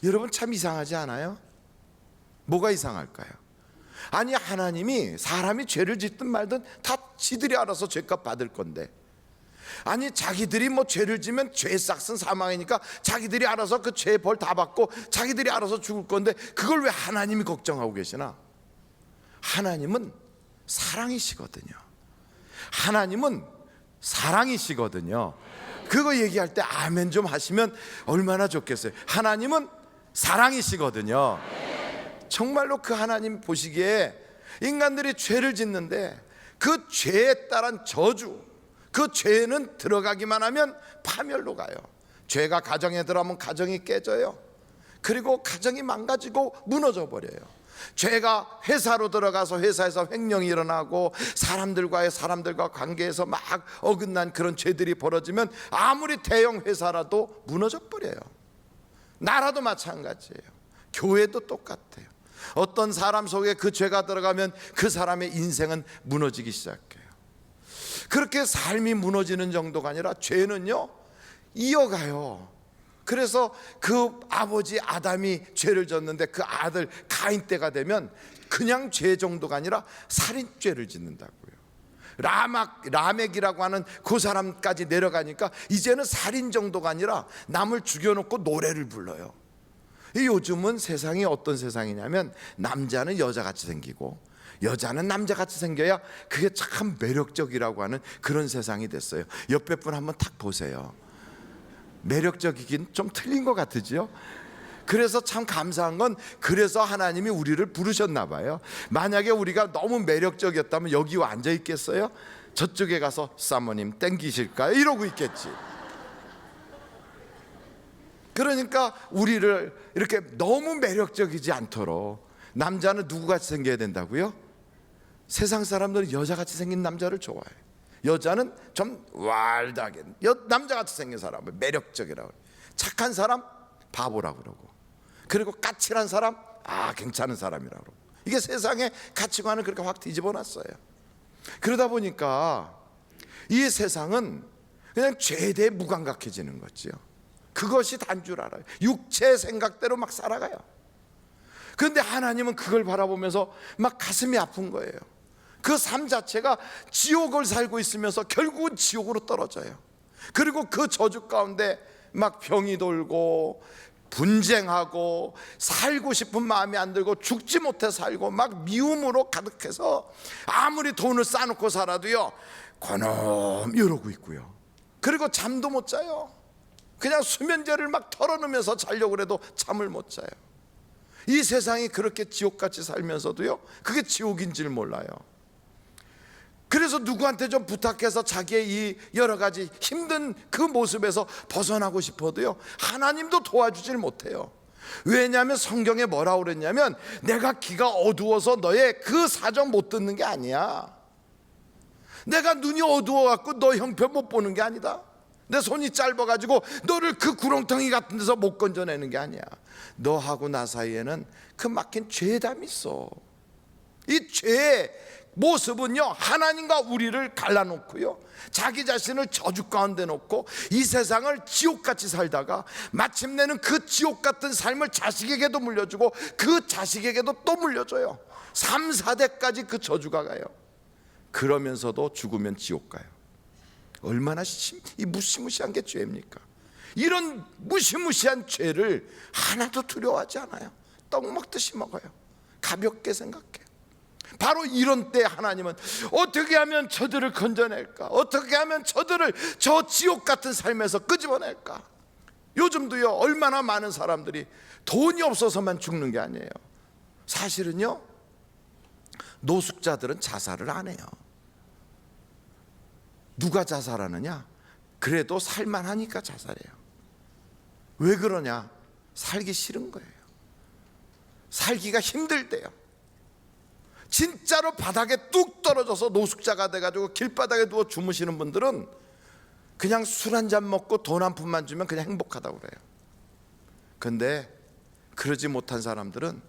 여러분, 참 이상하지 않아요? 뭐가 이상할까요? 아니, 하나님이 사람이 죄를 짓든 말든 다 지들이 알아서 죄값 받을 건데, 아니 자기들이 뭐 죄를 지면 죄 싹슨 사망이니까 자기들이 알아서 그 죄의 벌 다 받고 자기들이 알아서 죽을 건데 그걸 왜 하나님이 걱정하고 계시나? 하나님은 사랑이시거든요. 하나님은 사랑이시거든요. 그거 얘기할 때 아멘 좀 하시면 얼마나 좋겠어요. 하나님은 사랑이시거든요. 정말로 그 하나님 보시기에 인간들이 죄를 짓는데 그 죄에 따른 저주, 그 죄는 들어가기만 하면 파멸로 가요. 죄가 가정에 들어가면 가정이 깨져요. 그리고 가정이 망가지고 무너져 버려요. 죄가 회사로 들어가서 회사에서 횡령이 일어나고 사람들과 관계에서 막 어긋난 그런 죄들이 벌어지면 아무리 대형 회사라도 무너져 버려요. 나라도 마찬가지예요. 교회도 똑같아요. 어떤 사람 속에 그 죄가 들어가면 그 사람의 인생은 무너지기 시작해요. 그렇게 삶이 무너지는 정도가 아니라 죄는요 이어가요. 그래서 그 아버지 아담이 죄를 졌는데 그 아들 가인 때가 되면 그냥 죄 정도가 아니라 살인죄를 짓는다고요. 라멕이라고 하는 그 사람까지 내려가니까 이제는 살인 정도가 아니라 남을 죽여놓고 노래를 불러요. 요즘은 세상이 어떤 세상이냐면 남자는 여자같이 생기고 여자는 남자같이 생겨야 그게 참 매력적이라고 하는 그런 세상이 됐어요. 옆에 분 한번 탁 보세요. 매력적이긴 좀 틀린 것 같으지요? 그래서 참 감사한 건 그래서 하나님이 우리를 부르셨나 봐요. 만약에 우리가 너무 매력적이었다면 여기 와 앉아 있겠어요? 저쪽에 가서 사모님 땡기실까요? 이러고 있겠지. 그러니까 우리를 이렇게 너무 매력적이지 않도록 남자는 누구같이 생겨야 된다고요? 세상 사람들은 여자같이 생긴 남자를 좋아해요. 여자는 좀 와일드하게 남자같이 생긴 사람을 매력적이라고 해요. 착한 사람 바보라고 그러고, 그리고 까칠한 사람 괜찮은 사람이라고 그러고. 이게 세상의 가치관을 그렇게 확 뒤집어놨어요. 그러다 보니까 이 세상은 그냥 죄에 대해 무감각해지는 거죠. 그것이 단 줄 알아요. 육체의 생각대로 막 살아가요. 그런데 하나님은 그걸 바라보면서 막 가슴이 아픈 거예요. 그 삶 자체가 지옥을 살고 있으면서 결국은 지옥으로 떨어져요. 그리고 그 저주 가운데 막 병이 돌고 분쟁하고 살고 싶은 마음이 안 들고 죽지 못해 살고 막 미움으로 가득해서 아무리 돈을 쌓아놓고 살아도요 고놈 이러고 있고요. 그리고 잠도 못 자요. 그냥 수면제를 막 털어놓으면서 자려고 해도 잠을 못 자요. 이 세상이 그렇게 지옥같이 살면서도요 그게 지옥인 줄 몰라요. 그래서 누구한테 좀 부탁해서 자기의 이 여러 가지 힘든 그 모습에서 벗어나고 싶어도요 하나님도 도와주질 못해요. 왜냐하면 성경에 뭐라고 그랬냐면 내가 귀가 어두워서 너의 그 사정 못 듣는 게 아니야. 내가 눈이 어두워갖고 너 형편 못 보는 게 아니다. 내 손이 짧아가지고 너를 그 구렁텅이 같은 데서 못 건져내는 게 아니야. 너하고 나 사이에는 그 막힌 죄담이 있어. 이 죄에 모습은요, 하나님과 우리를 갈라놓고요, 자기 자신을 저주 가운데 놓고 이 세상을 지옥같이 살다가 마침내는 그 지옥 같은 삶을 자식에게도 물려주고 그 자식에게도 또 물려줘요. 3, 4대까지 그 저주가 가요. 그러면서도 죽으면 지옥 가요. 얼마나 이 무시무시한 게 죄입니까? 이런 무시무시한 죄를 하나도 두려워하지 않아요. 떡 먹듯이 먹어요. 가볍게 생각해요. 바로 이런 때 하나님은 어떻게 하면 저들을 건져낼까? 어떻게 하면 저들을 저 지옥 같은 삶에서 끄집어낼까? 요즘도요, 얼마나 많은 사람들이 돈이 없어서만 죽는 게 아니에요. 사실은요, 노숙자들은 자살을 안 해요. 누가 자살하느냐? 그래도 살만하니까 자살해요. 왜 그러냐? 살기 싫은 거예요. 살기가 힘들대요. 진짜로 바닥에 뚝 떨어져서 노숙자가 돼가지고 길바닥에 누워 주무시는 분들은 그냥 술 한 잔 먹고 돈 한 푼만 주면 그냥 행복하다고 그래요. 근데 그러지 못한 사람들은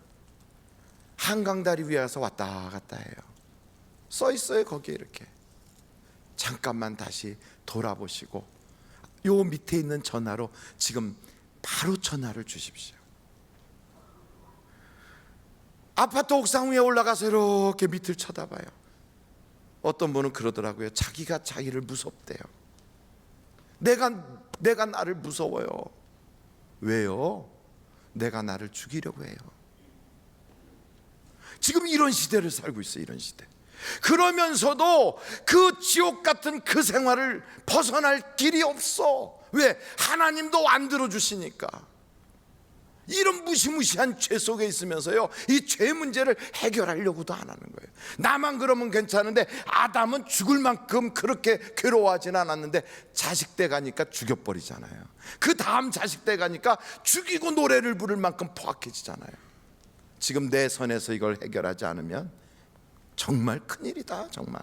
한강다리 위에 가서 왔다 갔다 해요. 써 있어요, 거기에 이렇게. 잠깐만 다시 돌아보시고 요 밑에 있는 전화로 지금 바로 전화를 주십시오. 아파트 옥상 위에 올라가서 이렇게 밑을 쳐다봐요. 어떤 분은 그러더라고요. 자기가 자기를 무섭대요. 내가 나를 무서워요. 왜요? 내가 나를 죽이려고 해요. 지금 이런 시대를 살고 있어요. 이런 시대. 그러면서도 그 지옥 같은 그 생활을 벗어날 길이 없어. 왜? 하나님도 안 들어주시니까. 이런 무시무시한 죄 속에 있으면서요, 이 죄 문제를 해결하려고도 안 하는 거예요. 나만 그러면 괜찮은데 아담은 죽을 만큼 그렇게 괴로워하진 않았는데 자식 때 가니까 죽여버리잖아요. 그 다음 자식 때 가니까 죽이고 노래를 부를 만큼 포악해지잖아요. 지금 내 선에서 이걸 해결하지 않으면 정말 큰일이다. 정말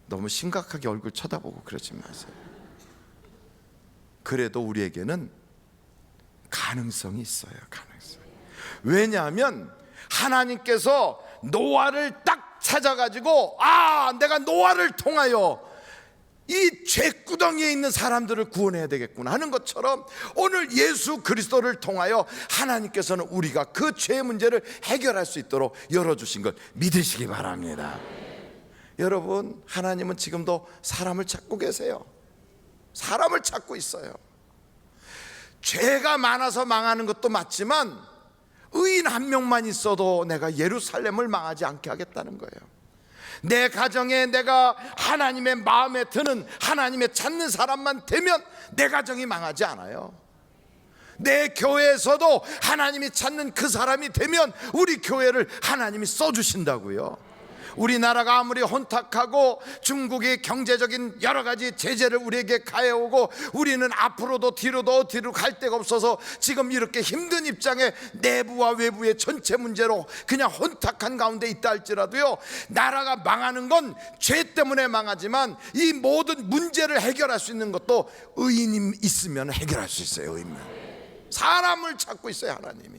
너무 심각하게 얼굴 쳐다보고 그러지 마세요. 그래도 우리에게는 가능성이 있어요. 가능성. 왜냐하면 하나님께서 노아를 딱 찾아가지고 내가 노아를 통하여 이 죄구덩이에 있는 사람들을 구원해야 되겠구나 하는 것처럼 오늘 예수 그리스도를 통하여 하나님께서는 우리가 그 죄의 문제를 해결할 수 있도록 열어주신 것 믿으시기 바랍니다. 여러분, 하나님은 지금도 사람을 찾고 계세요. 사람을 찾고 있어요. 죄가 많아서 망하는 것도 맞지만 의인 한 명만 있어도 내가 예루살렘을 망하지 않게 하겠다는 거예요. 내 가정에 내가 하나님의 마음에 드는, 하나님의 찾는 사람만 되면 내 가정이 망하지 않아요. 내 교회에서도 하나님이 찾는 그 사람이 되면 우리 교회를 하나님이 써주신다고요. 우리나라가 아무리 혼탁하고 중국이 경제적인 여러 가지 제재를 우리에게 가해오고 우리는 앞으로도 뒤로도 어디로 갈 데가 없어서 지금 이렇게 힘든 입장에 내부와 외부의 전체 문제로 그냥 혼탁한 가운데 있다 할지라도요, 나라가 망하는 건 죄 때문에 망하지만 이 모든 문제를 해결할 수 있는 것도 의인이 있으면 해결할 수 있어요. 의인만. 사람을 찾고 있어요. 하나님이.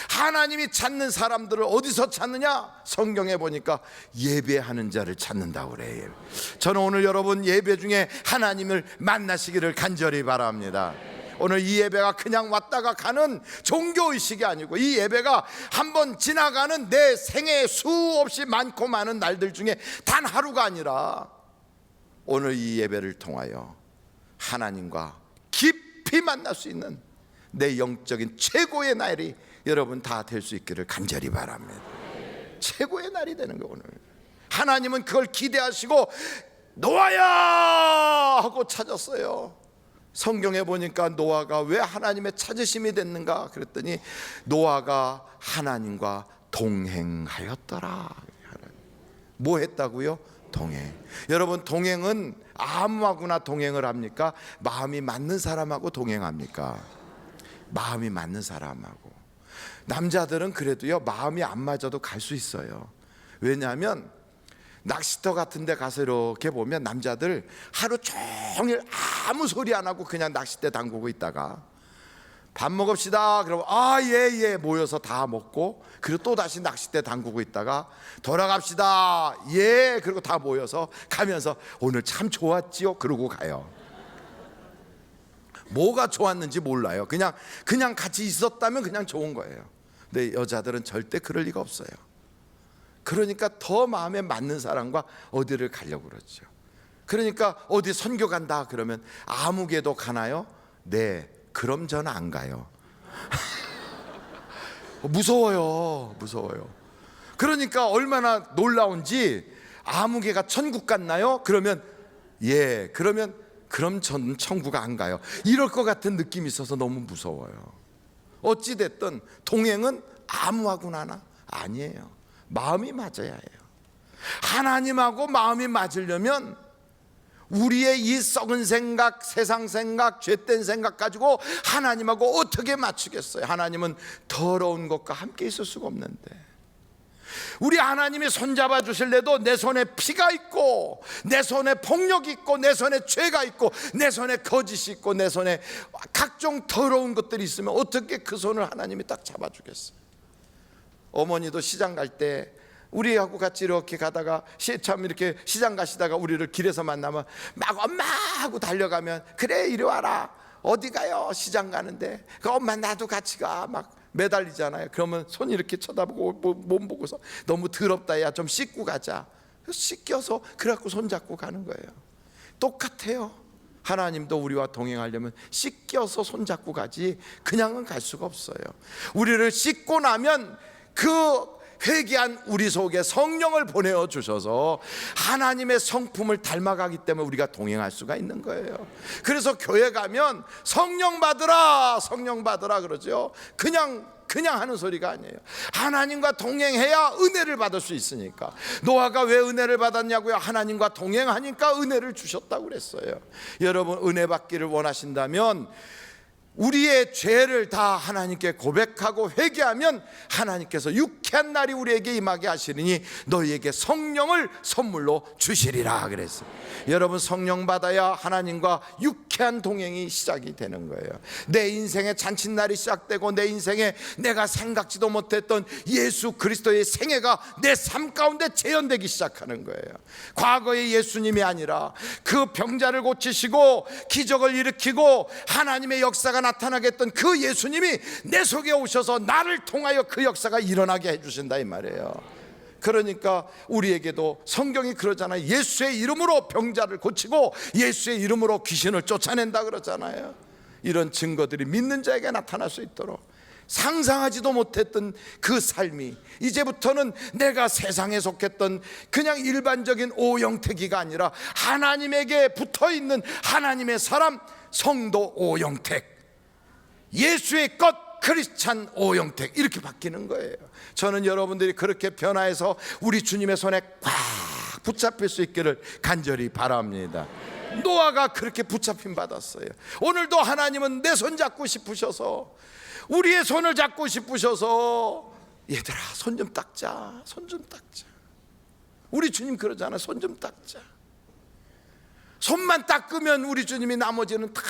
하나님이 찾는 사람들을 어디서 찾느냐? 성경에 보니까 예배하는 자를 찾는다고 그래요. 저는 오늘 여러분 예배 중에 하나님을 만나시기를 간절히 바랍니다. 오늘 이 예배가 그냥 왔다가 가는 종교의식이 아니고 이 예배가 한번 지나가는 내 생애 수없이 많고 많은 날들 중에 단 하루가 아니라 오늘 이 예배를 통하여 하나님과 깊이 만날 수 있는 내 영적인 최고의 날이 여러분 다 될 수 있기를 간절히 바랍니다. 최고의 날이 되는 거. 오늘 하나님은 그걸 기대하시고 노아야 하고 찾았어요. 성경에 보니까 노아가 왜 하나님의 찾으심이 됐는가 그랬더니 노아가 하나님과 동행하였더라. 뭐 했다고요? 동행. 여러분, 동행은 아무하고나 동행을 합니까? 마음이 맞는 사람하고 동행합니까? 마음이 맞는 사람하고. 남자들은 그래도요, 마음이 안 맞아도 갈 수 있어요. 왜냐하면 낚시터 같은 데 가서 이렇게 보면 남자들 하루 종일 아무 소리 안 하고 그냥 낚싯대 담그고 있다가 밥 먹읍시다. 그러면 예 모여서 다 먹고, 그리고 또 다시 낚싯대 담그고 있다가 돌아갑시다. 예, 그리고 다 모여서 가면서 오늘 참 좋았지요. 그러고 가요. 뭐가 좋았는지 몰라요. 그냥 같이 있었다면 그냥 좋은 거예요. 근데 여자들은 절대 그럴 리가 없어요. 그러니까 더 마음에 맞는 사람과 어디를 가려고 그러죠. 그러니까 어디 선교 간다 그러면 아무개도 가나요? 네, 그럼 저는 안 가요. 무서워요. 그러니까 얼마나 놀라운지, 아무개가 천국 갔나요? 그러면 예, 그럼 전 천국 안 가요. 이럴 것 같은 느낌이 있어서 너무 무서워요. 어찌 됐든 동행은 아무하고나 하나 아니에요. 마음이 맞아야 해요. 하나님하고 마음이 맞으려면 우리의 이 썩은 생각, 세상 생각, 죄된 생각 가지고 하나님하고 어떻게 맞추겠어요? 하나님은 더러운 것과 함께 있을 수가 없는데, 우리 하나님이 손잡아 주실래도 내 손에 피가 있고, 내 손에 폭력이 있고, 내 손에 죄가 있고, 내 손에 거짓이 있고, 내 손에 각종 더러운 것들이 있으면 어떻게 그 손을 하나님이 딱 잡아주겠어요? 어머니도 시장 갈 때 우리하고 같이 이렇게 가다가 참 이렇게 시장 가시다가 우리를 길에서 만나면 막 엄마 하고 달려가면, 그래 이리 와라, 어디 가요? 시장 가는데. 그 엄마 나도 같이 가, 막 매달리잖아요. 그러면 손 이렇게 쳐다보고 몸 보고서 너무 더럽다, 야 좀 씻고 가자. 씻겨서 그래갖고 손 잡고 가는 거예요. 똑같아요. 하나님도 우리와 동행하려면 씻겨서 손 잡고 가지 그냥은 갈 수가 없어요. 우리를 씻고 나면 그 회개한 우리 속에 성령을 보내어 주셔서 하나님의 성품을 닮아가기 때문에 우리가 동행할 수가 있는 거예요. 그래서 교회 가면 성령 받으라 그러죠. 그냥 하는 소리가 아니에요. 하나님과 동행해야 은혜를 받을 수 있으니까. 노아가 왜 은혜를 받았냐고요? 하나님과 동행하니까 은혜를 주셨다고 그랬어요. 여러분, 은혜 받기를 원하신다면 우리의 죄를 다 하나님께 고백하고 회개하면 하나님께서 유쾌한 날이 우리에게 임하게 하시리니 너희에게 성령을 선물로 주시리라 그랬어요. 여러분, 성령 받아야 하나님과 유쾌한 동행이 시작이 되는 거예요. 내 인생의 잔칫날이 시작되고, 내 인생에 내가 생각지도 못했던 예수 그리스도의 생애가 내 삶 가운데 재현되기 시작하는 거예요. 과거의 예수님이 아니라 그 병자를 고치시고 기적을 일으키고 하나님의 역사가 나타나게 했던 그 예수님이 내 속에 오셔서 나를 통하여 그 역사가 일어나게 해주신다 이 말이에요. 그러니까 우리에게도 성경이 그러잖아요. 예수의 이름으로 병자를 고치고 예수의 이름으로 귀신을 쫓아낸다 그러잖아요. 이런 증거들이 믿는 자에게 나타날 수 있도록, 상상하지도 못했던 그 삶이 이제부터는 내가 세상에 속했던 그냥 일반적인 오영택이가 아니라 하나님에게 붙어있는 하나님의 사람, 성도 오영택, 예수의 것 크리스찬 오영택, 이렇게 바뀌는 거예요. 저는 여러분들이 그렇게 변화해서 우리 주님의 손에 꽉 붙잡힐 수 있기를 간절히 바랍니다. 노아가 그렇게 붙잡힘 받았어요. 오늘도 하나님은 내 손 잡고 싶으셔서, 우리의 손을 잡고 싶으셔서, 얘들아 손 좀 닦자, 손 좀 닦자. 우리 주님 그러잖아요. 손 좀 닦자. 손만 닦으면 우리 주님이 나머지는 다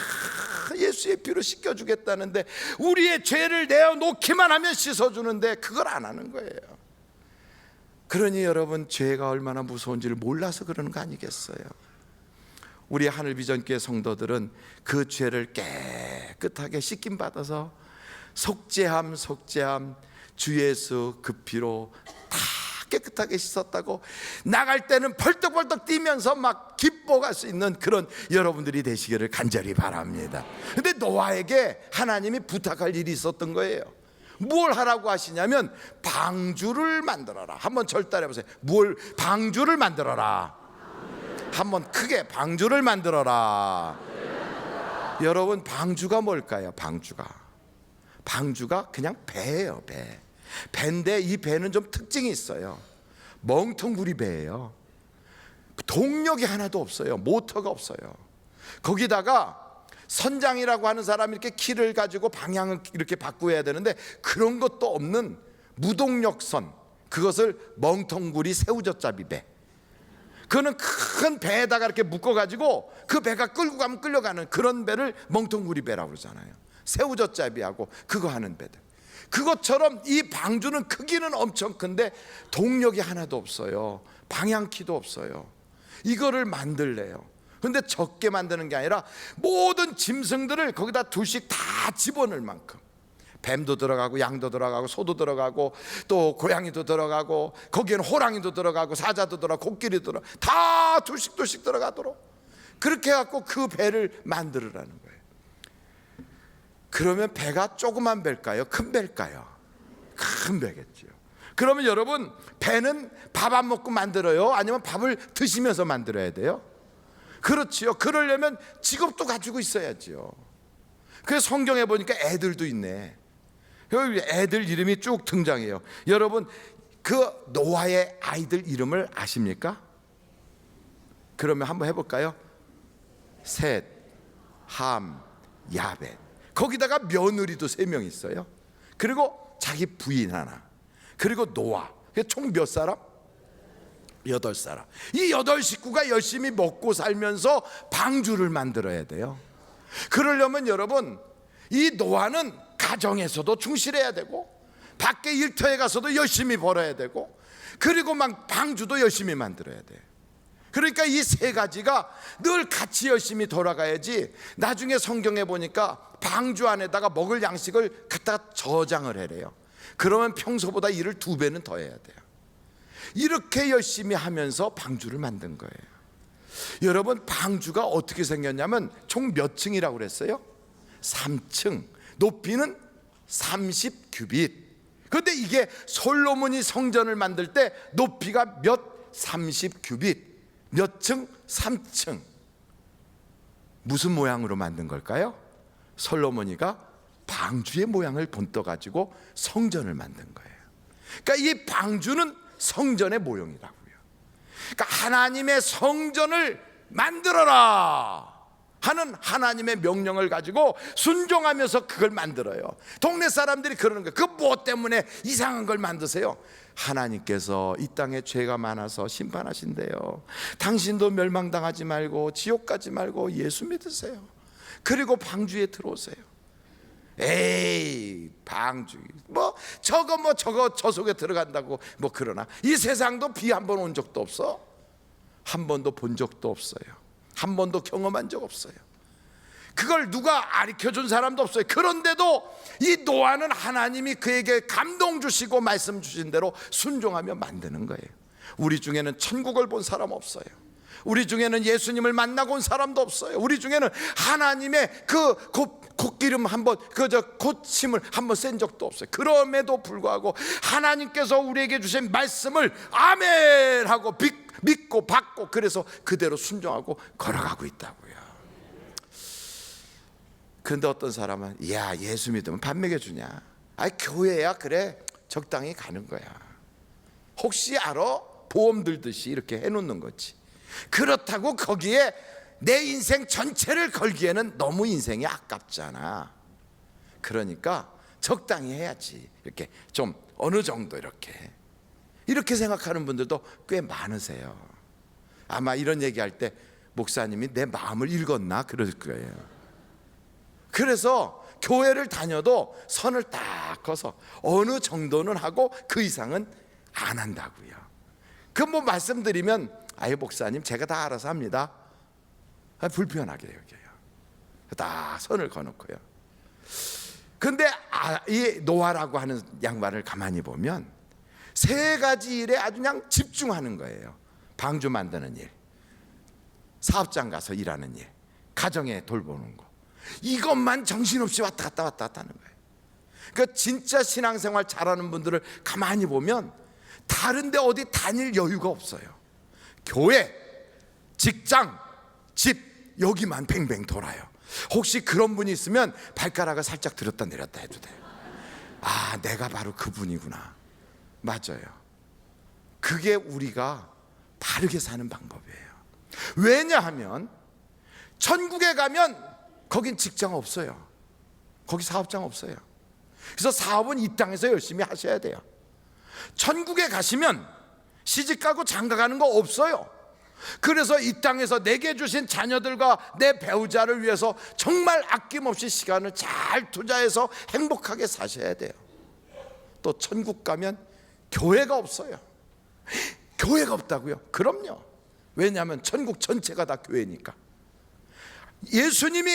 예수의 피로 씻겨주겠다는데, 우리의 죄를 내어놓기만 하면 씻어주는데 그걸 안 하는 거예요. 그러니 여러분, 죄가 얼마나 무서운지를 몰라서 그러는 거 아니겠어요? 우리 하늘비전교회 성도들은 그 죄를 깨끗하게 씻김 받아서 속죄함 주 예수 그 피로 다 깨끗하게 씻었다고 나갈 때는 벌떡벌떡 뛰면서 막 기뻐갈 수 있는 그런 여러분들이 되시기를 간절히 바랍니다. 근데 노아에게 하나님이 부탁할 일이 있었던 거예요. 뭘 하라고 하시냐면 방주를 만들어라. 한번 절따라 해보세요. 뭘? 방주를 만들어라. 한번 크게, 방주를 만들어라. 여러분, 방주가 뭘까요? 방주가 그냥 배예요. 배인데 이 배는 좀 특징이 있어요. 멍텅구리 배예요. 동력이 하나도 없어요. 모터가 없어요. 거기다가 선장이라고 하는 사람이 이렇게 키를 가지고 방향을 이렇게 바꾸어야 되는데 그런 것도 없는 무동력선, 그것을 멍텅구리 새우젓잡이 배. 그거는 큰 배에다가 이렇게 묶어가지고 그 배가 끌고 가면 끌려가는 그런 배를 멍텅구리 배라고 그러잖아요. 새우젓잡이하고 그거 하는 배들. 그것처럼 이 방주는 크기는 엄청 큰데 동력이 하나도 없어요. 방향키도 없어요. 이거를 만들래요. 근데 적게 만드는 게 아니라 모든 짐승들을 거기다 둘씩 다 집어넣을 만큼, 뱀도 들어가고 양도 들어가고 소도 들어가고 또 고양이도 들어가고 거기에는 호랑이도 들어가고 사자도 들어가고 코끼리 들어가고 다 둘씩 들어가도록 그렇게 해갖고 그 배를 만들으라는 거예요. 그러면 배가 조그만 배일까요? 큰 배일까요? 큰 배겠죠. 그러면 여러분, 배는 밥 안 먹고 만들어요? 아니면 밥을 드시면서 만들어야 돼요? 그렇지요. 그러려면 직업도 가지고 있어야죠. 그래서 성경에 보니까 애들도 있네. 여기 애들 이름이 쭉 등장해요. 여러분, 그 노아의 아이들 이름을 아십니까? 그러면 한번 해볼까요? 셋, 함, 야벳. 거기다가 며느리도 3명 있어요. 그리고 자기 부인 하나. 그리고 노아. 총 몇 사람? 8사람. 이 8식구가 열심히 먹고 살면서 방주를 만들어야 돼요. 그러려면 여러분, 이 노아는 가정에서도 충실해야 되고 밖에 일터에 가서도 열심히 벌어야 되고 그리고 막 방주도 열심히 만들어야 돼. 그러니까 이 3가지가 늘 같이 열심히 돌아가야지. 나중에 성경에 보니까 방주 안에다가 먹을 양식을 갖다가 저장을 해래요. 그러면 평소보다 일을 2배는 더 해야 돼요. 이렇게 열심히 하면서 방주를 만든 거예요. 여러분, 방주가 어떻게 생겼냐면 총 몇 층이라고 그랬어요? 3층. 높이는 30규빗. 그런데 이게 솔로몬이 성전을 만들 때 높이가 몇 30규빗. 몇 층? 3층. 무슨 모양으로 만든 걸까요? 솔로몬이가 방주의 모양을 본떠 가지고 성전을 만든 거예요. 그러니까 이 방주는 성전의 모형이라고요. 그러니까 하나님의 성전을 만들어라 하는 하나님의 명령을 가지고 순종하면서 그걸 만들어요. 동네 사람들이 그러는 거예요. 그 뭐 때문에 이상한 걸 만드세요? 하나님께서 이 땅에 죄가 많아서 심판하신대요. 당신도 멸망당하지 말고 지옥 가지 말고 예수 믿으세요. 그리고 방주에 들어오세요. 에이, 방주 저거 저 속에 들어간다고 그러나 이 세상도 비 한 번 온 적도 없어. 한 번도 본 적도 없어요. 한 번도 경험한 적 없어요. 그걸 누가 가르쳐준 사람도 없어요. 그런데도 이 노아는 하나님이 그에게 감동 주시고 말씀 주신 대로 순종하며 만드는 거예요. 우리 중에는 천국을 본 사람 없어요. 우리 중에는 예수님을 만나고 온 사람도 없어요. 우리 중에는 하나님의 그 콧기름 한번 고침을 한번 센 적도 없어요. 그럼에도 불구하고 하나님께서 우리에게 주신 말씀을 아멘 하고 믿고 받고 그래서 그대로 순종하고 걸어가고 있다고요. 그런데 어떤 사람은 야, 예수 믿으면 밥 먹여주냐? 아이, 교회야 그래 적당히 가는 거야. 혹시 알아? 보험 들듯이 이렇게 해놓는 거지. 그렇다고 거기에 내 인생 전체를 걸기에는 너무 인생이 아깝잖아. 그러니까 적당히 해야지. 이렇게 좀 어느 정도 이렇게 생각하는 분들도 꽤 많으세요. 아마 이런 얘기할 때 목사님이 내 마음을 읽었나 그럴 거예요. 그래서 교회를 다녀도 선을 딱 그어서 어느 정도는 하고 그 이상은 안 한다고요. 그 말씀드리면 아유 목사님 제가 다 알아서 합니다. 불편하게 여겨요. 딱 선을 그어놓고요. 근데 이 노아라고 하는 양반을 가만히 보면 3가지 일에 아주 그냥 집중하는 거예요. 방주 만드는 일, 사업장 가서 일하는 일, 가정에 돌보는 거. 이것만 정신없이 왔다 갔다 하는 거예요. 그러니까 진짜 신앙생활 잘하는 분들을 가만히 보면 다른데 어디 다닐 여유가 없어요. 교회, 직장, 집 여기만 뱅뱅 돌아요. 혹시 그런 분이 있으면 발가락을 살짝 들었다 내렸다 해도 돼요. 아, 내가 바로 그분이구나. 맞아요. 그게 우리가 바르게 사는 방법이에요. 왜냐하면 천국에 가면 거긴 직장 없어요. 거기 사업장 없어요. 그래서 사업은 이 땅에서 열심히 하셔야 돼요. 천국에 가시면 시집가고 장가가는 거 없어요. 그래서 이 땅에서 내게 주신 자녀들과 내 배우자를 위해서 정말 아낌없이 시간을 잘 투자해서 행복하게 사셔야 돼요. 또 천국 가면 교회가 없어요. 교회가 없다고요? 그럼요. 왜냐하면 천국 전체가 다 교회니까. 예수님이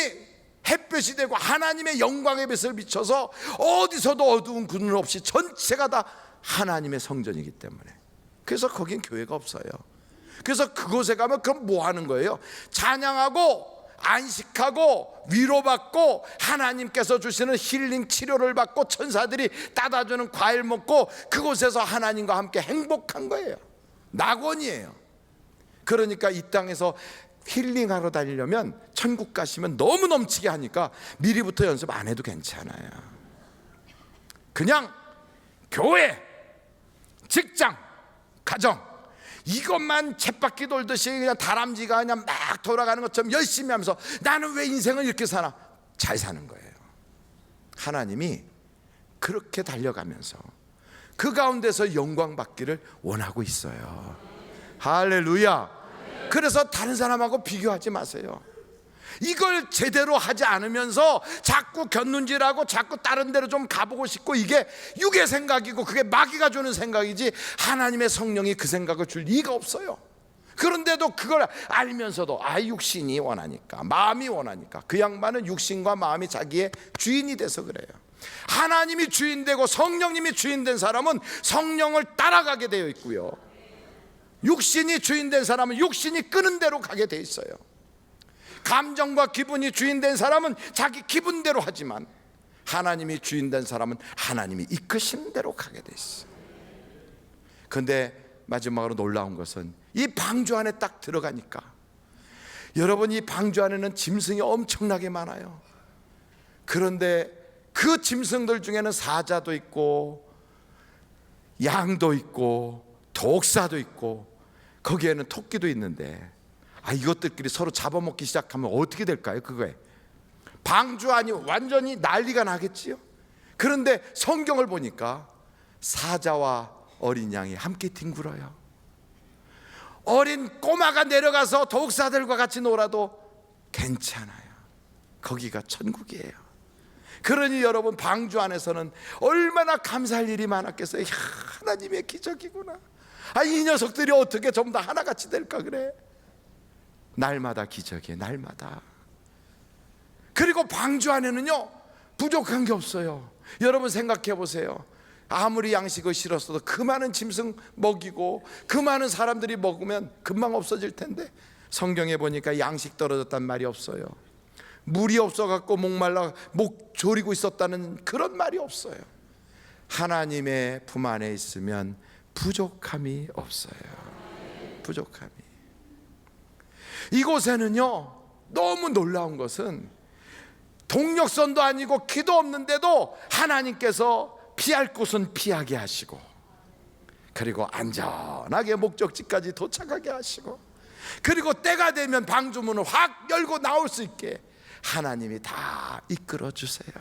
햇볕이 되고 하나님의 영광의 빛을 비춰서 어디서도 어두운 그늘 없이 전체가 다 하나님의 성전이기 때문에, 그래서 거긴 교회가 없어요. 그래서 그곳에 가면 그럼 뭐 하는 거예요? 찬양하고 안식하고 위로받고 하나님께서 주시는 힐링 치료를 받고 천사들이 따다 주는 과일 먹고 그곳에서 하나님과 함께 행복한 거예요. 낙원이에요. 그러니까 이 땅에서 힐링하러 다니려면 천국 가시면 너무 넘치게 하니까 미리부터 연습 안 해도 괜찮아요. 그냥 교회, 직장, 가정, 이것만 쳇바퀴 돌듯이 그냥 다람쥐가 그냥 막 돌아가는 것처럼 열심히 하면서 나는 왜 인생을 이렇게 사나? 잘 사는 거예요. 하나님이 그렇게 달려가면서 그 가운데서 영광 받기를 원하고 있어요. 할렐루야. 그래서 다른 사람하고 비교하지 마세요. 이걸 제대로 하지 않으면서 자꾸 곁눈질하고 자꾸 다른 데로 좀 가보고 싶고, 이게 육의 생각이고 그게 마귀가 주는 생각이지 하나님의 성령이 그 생각을 줄 리가 없어요. 그런데도 그걸 알면서도 육신이 원하니까, 마음이 원하니까, 그 양반은 육신과 마음이 자기의 주인이 돼서 그래요. 하나님이 주인 되고 성령님이 주인 된 사람은 성령을 따라가게 되어 있고요, 육신이 주인 된 사람은 육신이 끄는 대로 가게 돼 있어요. 감정과 기분이 주인 된 사람은 자기 기분대로 하지만 하나님이 주인 된 사람은 하나님이 이끄신 대로 가게 돼 있어요. 그런데 마지막으로 놀라운 것은 이 방주 안에 딱 들어가니까, 여러분, 이 방주 안에는 짐승이 엄청나게 많아요. 그런데 그 짐승들 중에는 사자도 있고 양도 있고 독사도 있고 거기에는 토끼도 있는데, 이것들끼리 서로 잡아먹기 시작하면 어떻게 될까요? 그거에 방주 안이 완전히 난리가 나겠지요. 그런데 성경을 보니까 사자와 어린 양이 함께 뒹굴어요. 어린 꼬마가 내려가서 독사들과 같이 놀아도 괜찮아요. 거기가 천국이에요. 그러니 여러분, 방주 안에서는 얼마나 감사할 일이 많았겠어요. 하나님의 기적이구나. 이 녀석들이 어떻게 전부 다 하나같이 될까 그래. 날마다 기적이에요. 날마다. 그리고 방주 안에는요 부족한 게 없어요. 여러분 생각해 보세요. 아무리 양식을 실었어도 그 많은 짐승 먹이고 그 많은 사람들이 먹으면 금방 없어질 텐데, 성경에 보니까 양식 떨어졌단 말이 없어요. 물이 없어갖고 목말라 목 조리고 있었다는 그런 말이 없어요. 하나님의 품 안에 있으면 부족함이 없어요. 부족함이. 이곳에는요 너무 놀라운 것은 동력선도 아니고 키도 없는데도 하나님께서 피할 곳은 피하게 하시고, 그리고 안전하게 목적지까지 도착하게 하시고, 그리고 때가 되면 방주문을 확 열고 나올 수 있게 하나님이 다 이끌어 주세요.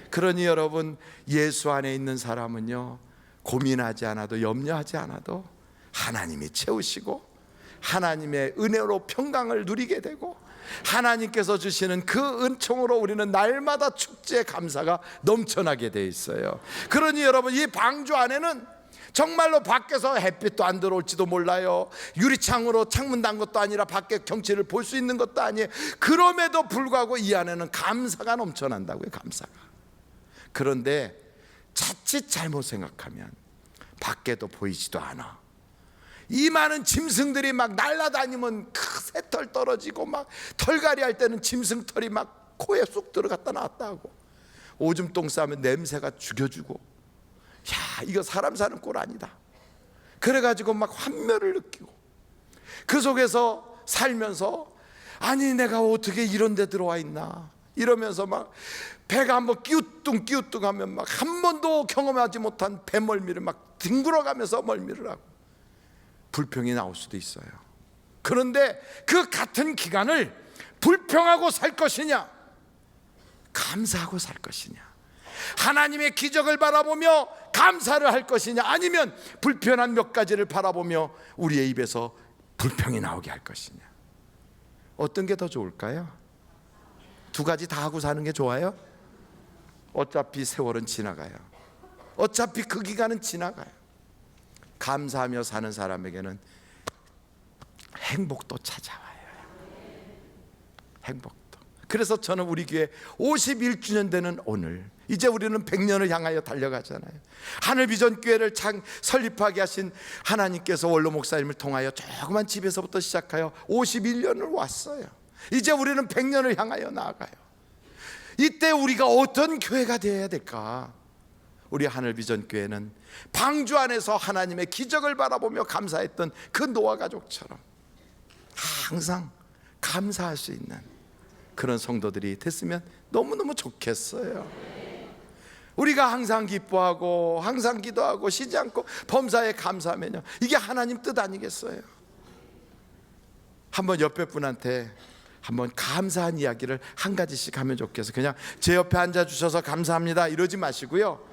그러니 여러분, 예수 안에 있는 사람은요 고민하지 않아도 염려하지 않아도 하나님이 채우시고 하나님의 은혜로 평강을 누리게 되고, 하나님께서 주시는 그 은총으로 우리는 날마다 축제 감사가 넘쳐나게 돼 있어요. 그러니 여러분, 이 방주 안에는 정말로 밖에서 햇빛도 안 들어올지도 몰라요. 유리창으로 창문 단 것도 아니라 밖에 경치를 볼 수 있는 것도 아니에요. 그럼에도 불구하고 이 안에는 감사가 넘쳐난다고요. 감사가. 그런데 자칫 잘못 생각하면 밖에도 보이지도 않아. 이 많은 짐승들이 막 날아다니면 새털 떨어지고 막 털갈이 할 때는 짐승털이 막 코에 쑥 들어갔다 나왔다 하고, 오줌 똥 싸면 냄새가 죽여주고, 이거 사람 사는 꼴 아니다. 그래가지고 막 환멸을 느끼고 그 속에서 살면서 내가 어떻게 이런 데 들어와 있나 이러면서 막 배가 한번 끼우뚱 하면 막 한 번도 경험하지 못한 배멀미를 막 뒹굴어가면서 멀미를 하고 불평이 나올 수도 있어요. 그런데 그 같은 기간을 불평하고 살 것이냐, 감사하고 살 것이냐, 하나님의 기적을 바라보며 감사를 할 것이냐, 아니면 불편한 몇 가지를 바라보며 우리의 입에서 불평이 나오게 할 것이냐? 어떤 게 더 좋을까요? 두 가지 다 하고 사는 게 좋아요? 어차피 세월은 지나가요. 어차피 그 기간은 지나가요. 감사하며 사는 사람에게는 행복도 찾아와요. 행복도. 그래서 저는 우리 교회 51주년 되는 오늘, 이제 우리는 100년을 향하여 달려가잖아요. 하늘비전교회를 설립하게 하신 하나님께서 원로 목사님을 통하여 조그만 집에서부터 시작하여 51년을 왔어요. 이제 우리는 100년을 향하여 나아가요. 이때 우리가 어떤 교회가 되어야 될까? 우리 하늘비전교회는 방주 안에서 하나님의 기적을 바라보며 감사했던 그 노아 가족처럼 항상 감사할 수 있는 그런 성도들이 됐으면 너무너무 좋겠어요. 우리가 항상 기뻐하고 항상 기도하고 쉬지 않고 범사에 감사하면요, 이게 하나님 뜻 아니겠어요? 한번 옆에 분한테 한번 감사한 이야기를 한 가지씩 하면 좋겠어요. 그냥 제 옆에 앉아주셔서 감사합니다 이러지 마시고요,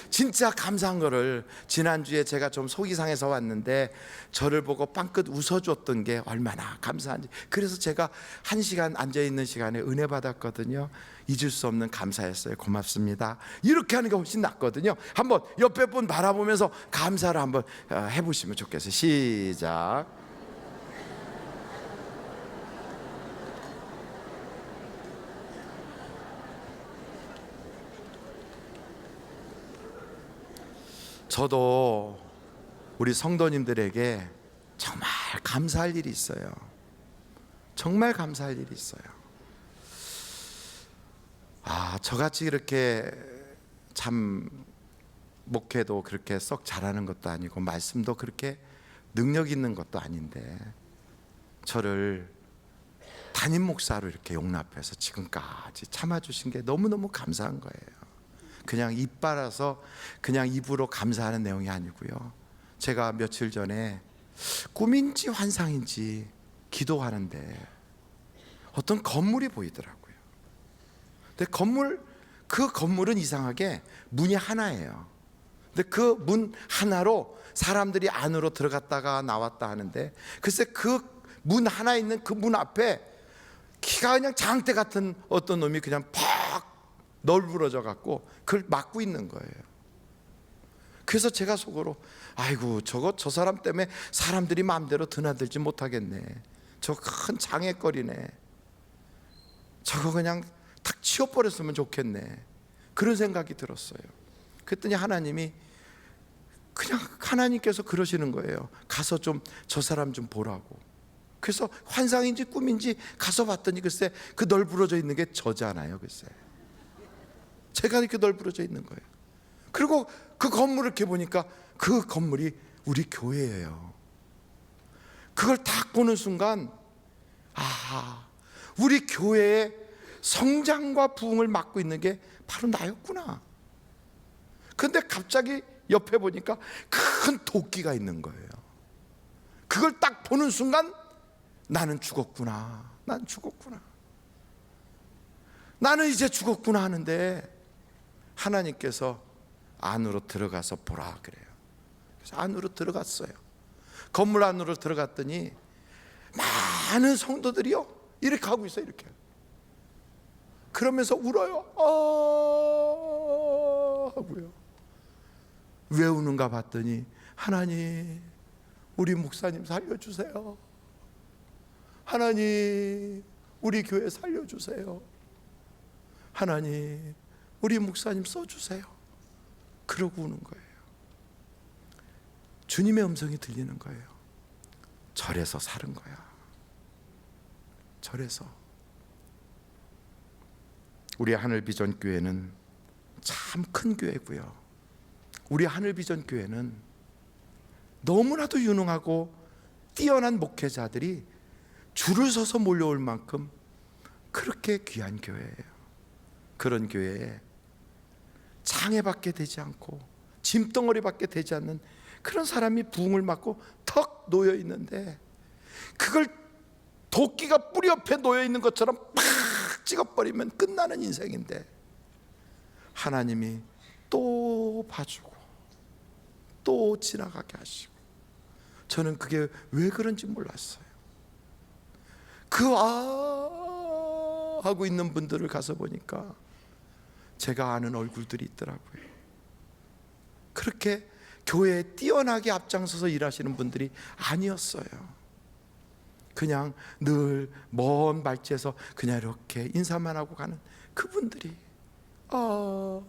진짜 감사한 거를, 지난주에 제가 좀 속이 상해서 왔는데 저를 보고 빵긋 웃어줬던 게 얼마나 감사한지, 그래서 제가 1시간 앉아있는 시간에 은혜 받았거든요. 잊을 수 없는 감사였어요. 고맙습니다. 이렇게 하는 게 훨씬 낫거든요. 한번 옆에 분 바라보면서 감사를 한번 해보시면 좋겠어요. 시작. 저도 우리 성도님들에게 정말 감사할 일이 있어요. 정말 감사할 일이 있어요. 저같이 이렇게 참 목회도 그렇게 썩 잘하는 것도 아니고 말씀도 그렇게 능력 있는 것도 아닌데 저를 담임 목사로 이렇게 용납해서 지금까지 참아주신 게 너무너무 감사한 거예요. 그냥 입 빨아서 그냥 입으로 감사하는 내용이 아니고요, 제가 며칠 전에 꿈인지 환상인지 기도하는데 어떤 건물이 보이더라고요. 근데 그 건물은 이상하게 문이 하나예요. 근데 그 문 하나로 사람들이 안으로 들어갔다가 나왔다 하는데, 글쎄 그 문 하나 있는 그 문 앞에 키가 그냥 장대 같은 어떤 놈이 그냥 팍 널브러져 갖고 그걸 막고 있는 거예요. 그래서 제가 속으로 아이고 저 사람 때문에 사람들이 마음대로 드나들지 못하겠네. 저 큰 장애거리네. 저거 그냥 탁 치워버렸으면 좋겠네. 그런 생각이 들었어요. 그랬더니 하나님께서 그러시는 거예요. 가서 좀 저 사람 좀 보라고. 그래서 환상인지 꿈인지 가서 봤더니 글쎄 그 널브러져 있는 게 저잖아요. 글쎄 제가 이렇게 널브러져 있는 거예요. 그리고 그 건물을 이렇게 보니까 그 건물이 우리 교회예요. 그걸 딱 보는 순간 우리 교회의 성장과 부흥을 막고 있는 게 바로 나였구나. 근데 갑자기 옆에 보니까 큰 도끼가 있는 거예요. 그걸 딱 보는 순간 나는 죽었구나. 난 죽었구나. 나는 이제 죽었구나 하는데 하나님께서 안으로 들어가서 보라 그래요. 그래서 안으로 들어갔어요. 건물 안으로 들어갔더니 많은 성도들이요 이렇게 하고 있어요. 이렇게 그러면서 울어요. 하고요. 왜 우는가 봤더니 하나님 우리 목사님 살려주세요. 하나님 우리 교회 살려주세요. 하나님 우리 목사님 써주세요. 그러고 우는 거예요. 주님의 음성이 들리는 거예요. 절에서 사는 거야. 절에서. 우리 하늘비전교회는 참 큰 교회고요. 우리 하늘비전교회는 너무나도 유능하고 뛰어난 목회자들이 줄을 서서 몰려올 만큼 그렇게 귀한 교회예요. 그런 교회에 장애받게 되지 않고 짐덩어리밖에 되지 않는 그런 사람이 부흥을 맞고 턱 놓여 있는데, 그걸 도끼가 뿌리 옆에 놓여 있는 것처럼 팍 찍어버리면 끝나는 인생인데 하나님이 또 봐주고 또 지나가게 하시고, 저는 그게 왜 그런지 몰랐어요. 하고 있는 분들을 가서 보니까 제가 아는 얼굴들이 있더라고요. 그렇게 교회에 뛰어나게 앞장서서 일하시는 분들이 아니었어요. 그냥 늘 먼 발치에서 그냥 이렇게 인사만 하고 가는 그분들이 너무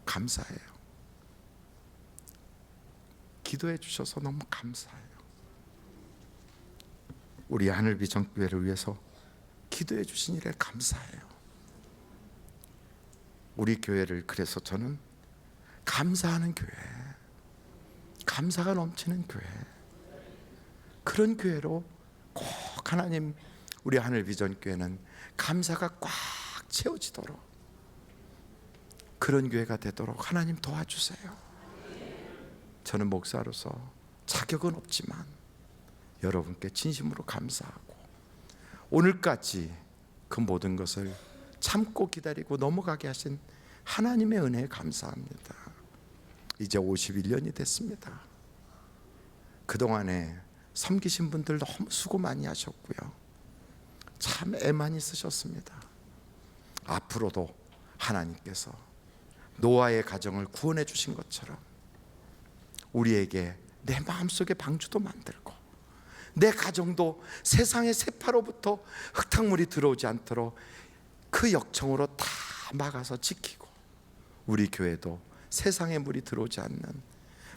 감사해요. 기도해 주셔서 너무 감사해요. 우리 하늘비전교회를 위해서 기도해 주신 일에 감사해요. 우리 교회를 그래서 저는 감사하는 교회, 감사가 넘치는 교회, 그런 교회로 꼭 하나님, 우리 하늘비전교회는 감사가 꽉 채워지도록 그런 교회가 되도록 하나님 도와주세요. 저는 목사로서 자격은 없지만 여러분께 진심으로 감사하고 오늘까지 그 모든 것을 참고 기다리고 넘어가게 하신 하나님의 은혜에 감사합니다. 이제 51년이 됐습니다. 그동안에 섬기신 분들 너무 수고 많이 하셨고요. 참 애 많이 쓰셨습니다. 앞으로도 하나님께서 노아의 가정을 구원해 주신 것처럼 우리에게 내 마음속에 방주도 만들고 내 가정도 세상의 세파로부터 흙탕물이 들어오지 않도록 그 역청으로 다 막아서 지키고, 우리 교회도 세상의 물이 들어오지 않는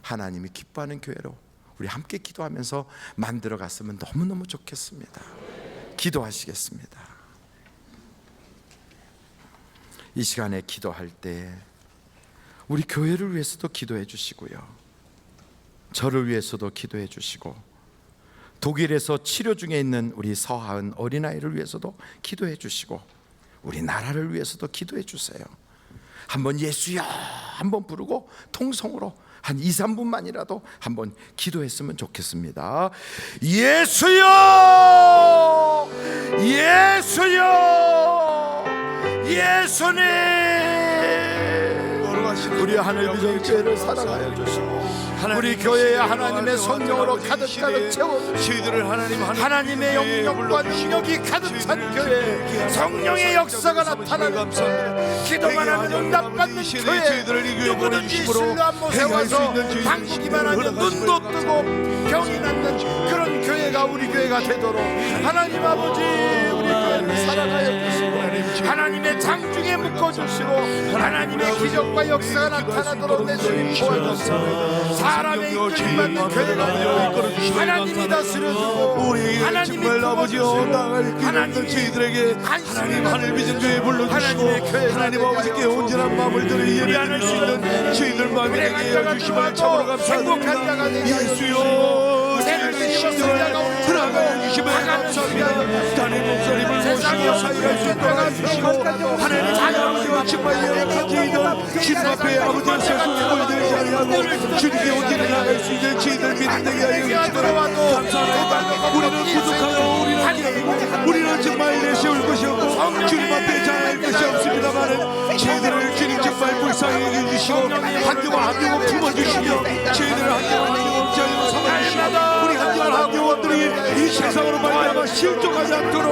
하나님이 기뻐하는 교회로 우리 함께 기도하면서 만들어 갔으면 너무너무 좋겠습니다. 기도하시겠습니다. 이 시간에 기도할 때 우리 교회를 위해서도 기도해 주시고요, 저를 위해서도 기도해 주시고, 독일에서 치료 중에 있는 우리 서하은 어린아이를 위해서도 기도해 주시고, 우리 나라를 위해서도 기도해 주세요. 한번 예수여 한번 부르고 통성으로 한 2, 3분만이라도 한번 기도했으면 좋겠습니다. 예수여, 예수여, 예수님, 우리 하늘비전교회를 사랑하여 주시고 우리 교회에 하나님의 성령으로 가득가득 채워주시고 하나님의 영역과 능력이 가득 찬 교회, 성령의 역사가 나타나는 교회, 기도만 하면 응답받는 교회, 누구든지 실로 한번 세워서 당기기만 하면 눈도 뜨고 병이 낫는 그런 교회가 우리 교회가 되도록 하나님 아버지 우리 교회를 사랑하여 주시고 하나님의 장중에 묶어주시고 하나님의 기적과 역사가 나타나도록 내 주님 도와주시고 사람의 이끌림 받는 교회가 아니라 하나님이 다스려주고 하나님이 아버지여 하나님이 저희들에게 하나님 하늘비전교회에 불러주시고 하나님 아버지께 온전한 마음을 들여 예배드릴 수 있는 저희들 마음에 되게 해주시면 참으로 감사합니다. 예수여 저희들의 심령을 들어가여 주시면 감사합니다. 하나님 목소림을 모시고 사역할 수 있도록 해주시고 하나님 아버지와 정말 연약한 저희들 주님 앞에 아버지의 세수를 들지 아니하고 주님께 온전히 나갈 수 있는 저희들 믿음 되게 하여 주시면 감사합니다. 우리는 부족하고 우리는 정말 내세울 것이 없고 주님 앞에 잘할 것이 없습니다만 저희들을 주님 정말 불쌍히 여겨주시고 한경원 한경원 품어주시며 저희들을 한경원 자유로 삼아주시고 우리 한경원 한경원들이 이 세상으로 말미암아 실족하지 않도록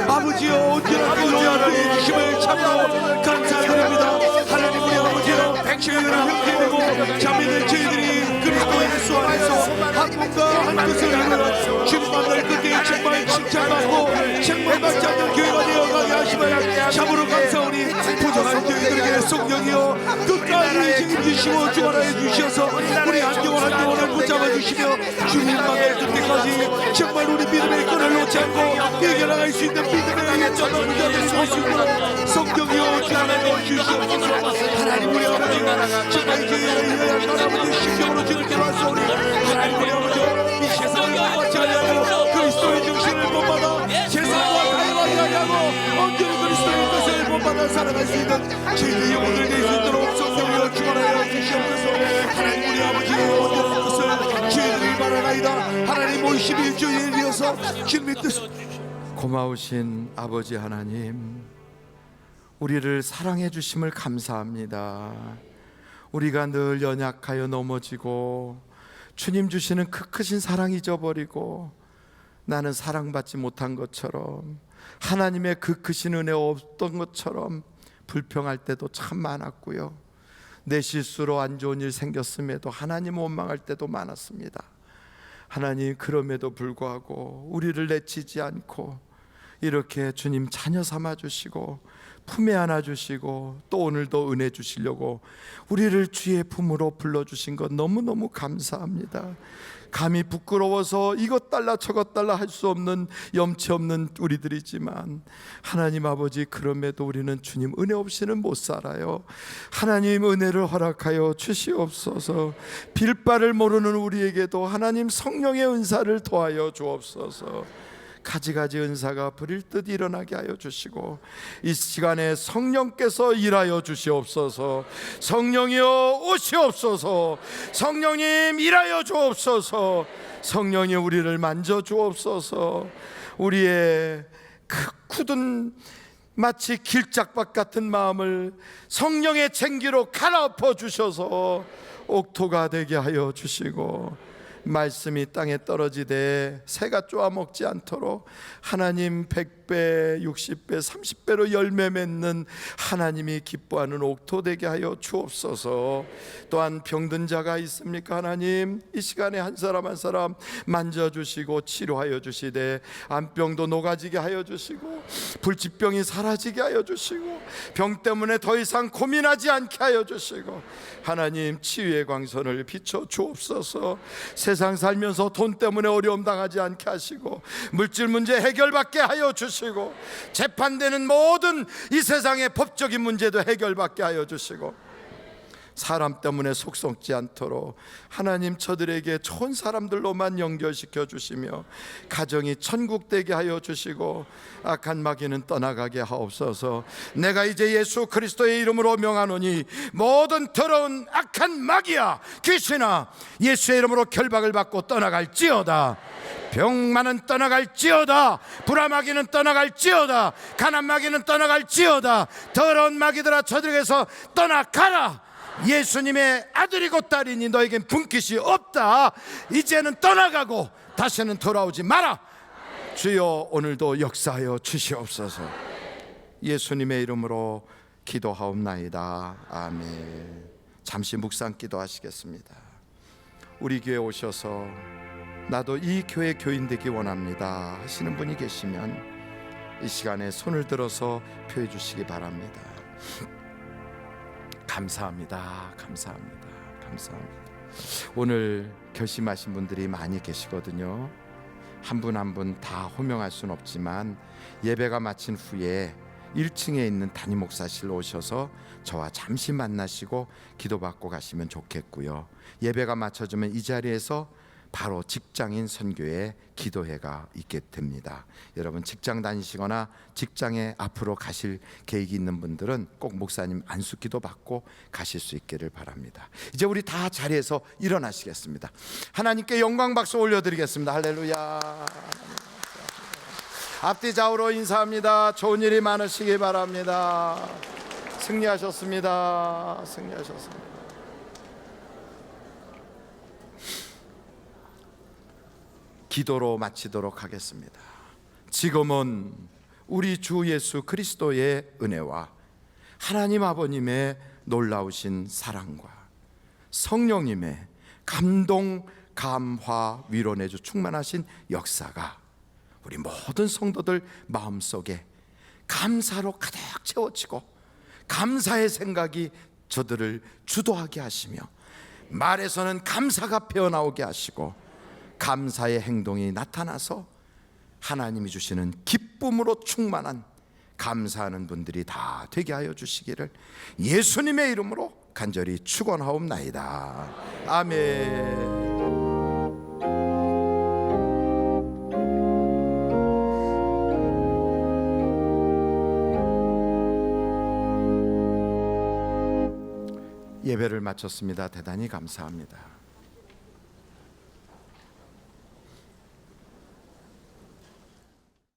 아버지여 온전하게 인도해 주심을 참으로 감사드립니다. 하나님 우리 아버지여 저희들을 형제되고 자매들 저희들이 그리스도 예수 안에서 한 몸과 한 뜻을 이루어 주님 만날 그때 정말 칭찬받고 책망받지 않는 교회가 되어가게 하심을 참으로 감사오니 부족한 저희들에게 성령이여 끝까지 책임지시고 주관하여 주셔서 우리 한경원 한경원을 붙잡아 주시며 주님 만날 그때까지 정말 우리 믿음의 끈을 놓지 않고 이겨나갈 수 있는 믿음의 예전을 붙잡을 수 있도록 성령이여 주관하여 주시옵소서. 하나님 우리 아버지가 정말 교회를 위하여 아버지 심령으로 주님께 왔사오니 하나님 우리 아버지 이 세상을 받지 아니하고 그리스도의 정신을 본받아 세상과 타협하지 아니하고 온전히 그리스도의 뜻을 본받아 살아갈 수 있는 저희들 영혼을 낼 수 있도록 성령이여 주관하여 주시옵소서. 하나님 우리 아버지의 온전한 뜻을 저희들이 바라나이다. 하나님 51주일 이어서 주님의 뜻을 고마우신 아버지 하나님, 우리를 사랑해 주심을 감사합니다. 우리가 늘 연약하여 넘어지고 주님 주시는 그 크신 사랑 잊어버리고 나는 사랑받지 못한 것처럼 하나님의 그 크신 은혜 없던 것처럼 불평할 때도 참 많았고요. 내 실수로 안 좋은 일 생겼음에도 하나님 원망할 때도 많았습니다. 하나님, 그럼에도 불구하고 우리를 내치지 않고 이렇게 주님 자녀 삼아 주시고 품에 안아 주시고 또 오늘도 은혜 주시려고 우리를 주의 품으로 불러주신 것 너무너무 감사합니다. 감히 부끄러워서 이것 달라 저것 달라 할 수 없는 염치 없는 우리들이지만 하나님 아버지, 그럼에도 우리는 주님 은혜 없이는 못 살아요. 하나님 은혜를 허락하여 주시옵소서. 빌바를 모르는 우리에게도 하나님 성령의 은사를 더하여 주옵소서. 가지가지 은사가 부릴 듯 일어나게 하여 주시고 이 시간에 성령께서 일하여 주시옵소서. 성령이여 오시옵소서. 성령님 일하여 주옵소서. 성령이 우리를 만져 주옵소서. 우리의 그 굳은 마치 길짝밭 같은 마음을 성령의 쟁기로 갈아엎어 주셔서 옥토가 되게 하여 주시고 말씀이 땅에 떨어지되 새가 쪼아 먹지 않도록 하나님 100배, 60배, 30배로 열매 맺는 하나님이 기뻐하는 옥토 되게 하여 주옵소서. 또한 병든 자가 있습니까? 하나님, 이 시간에 한 사람 한 사람 만져주시고 치료하여 주시되 암병도 녹아지게 하여 주시고 불치병이 사라지게 하여 주시고 병 때문에 더 이상 고민하지 않게 하여 주시고 하나님, 치유의 광선을 비춰 주옵소서. 세상 살면서 돈 때문에 어려움 당하지 않게 하시고 물질 문제 해결받게 하여 주시고 재판되는 모든 이 세상의 법적인 문제도 해결받게 하여 주시고 사람 때문에 속 썩지 않도록 하나님, 저들에게 좋은 사람들로만 연결시켜 주시며 가정이 천국 되게 하여 주시고 악한 마귀는 떠나가게 하옵소서. 내가 이제 예수 그리스도의 이름으로 명하노니 모든 더러운 악한 마귀야 귀신아, 예수의 이름으로 결박을 받고 떠나갈지어다. 병마는 떠나갈지어다. 불화마귀는 떠나갈지어다. 가난마귀는 떠나갈지어다. 더러운 마귀들아, 저들에게서 떠나가라. 예수님의 아들이고 딸이니 너에겐 분깃이 없다. 이제는 떠나가고 다시는 돌아오지 마라. 주여, 오늘도 역사하여 주시옵소서. 예수님의 이름으로 기도하옵나이다. 아멘. 잠시 묵상 기도하시겠습니다. 우리 교회 오셔서 나도 이 교회 교인 되기 원합니다 하시는 분이 계시면 이 시간에 손을 들어서 표해 주시기 바랍니다. 감사합니다. 감사합니다. 감사합니다. 오늘 결심하신 분들이 많이 계시거든요. 한 분 한 분 다 호명할 수는 없지만 예배가 마친 후에 1층에 있는 담임 목사실로 오셔서 저와 잠시 만나시고 기도받고 가시면 좋겠고요. 예배가 마쳐지면 이 자리에서 바로 직장인 선교회 기도회가 있게 됩니다. 여러분, 직장 다니시거나 직장에 앞으로 가실 계획이 있는 분들은 꼭 목사님 안수기도 받고 가실 수 있기를 바랍니다. 이제 우리 다 자리에서 일어나시겠습니다. 하나님께 영광 박수 올려드리겠습니다. 할렐루야. 앞뒤 좌우로 인사합니다. 좋은 일이 많으시기 바랍니다. 승리하셨습니다. 승리하셨습니다. 기도로 마치도록 하겠습니다. 지금은 우리 주 예수 그리스도의 은혜와 하나님 아버님의 놀라우신 사랑과 성령님의 감동, 감화, 위로내주 충만하신 역사가 우리 모든 성도들 마음속에 감사로 가득 채워지고 감사의 생각이 저들을 주도하게 하시며 말에서는 감사가 배어나오게 하시고 감사의 행동이 나타나서 하나님이 주시는 기쁨으로 충만한 감사하는 분들이 다 되게 하여 주시기를 예수님의 이름으로 간절히 축원하옵나이다. 아멘. 예배를 마쳤습니다. 대단히 감사합니다.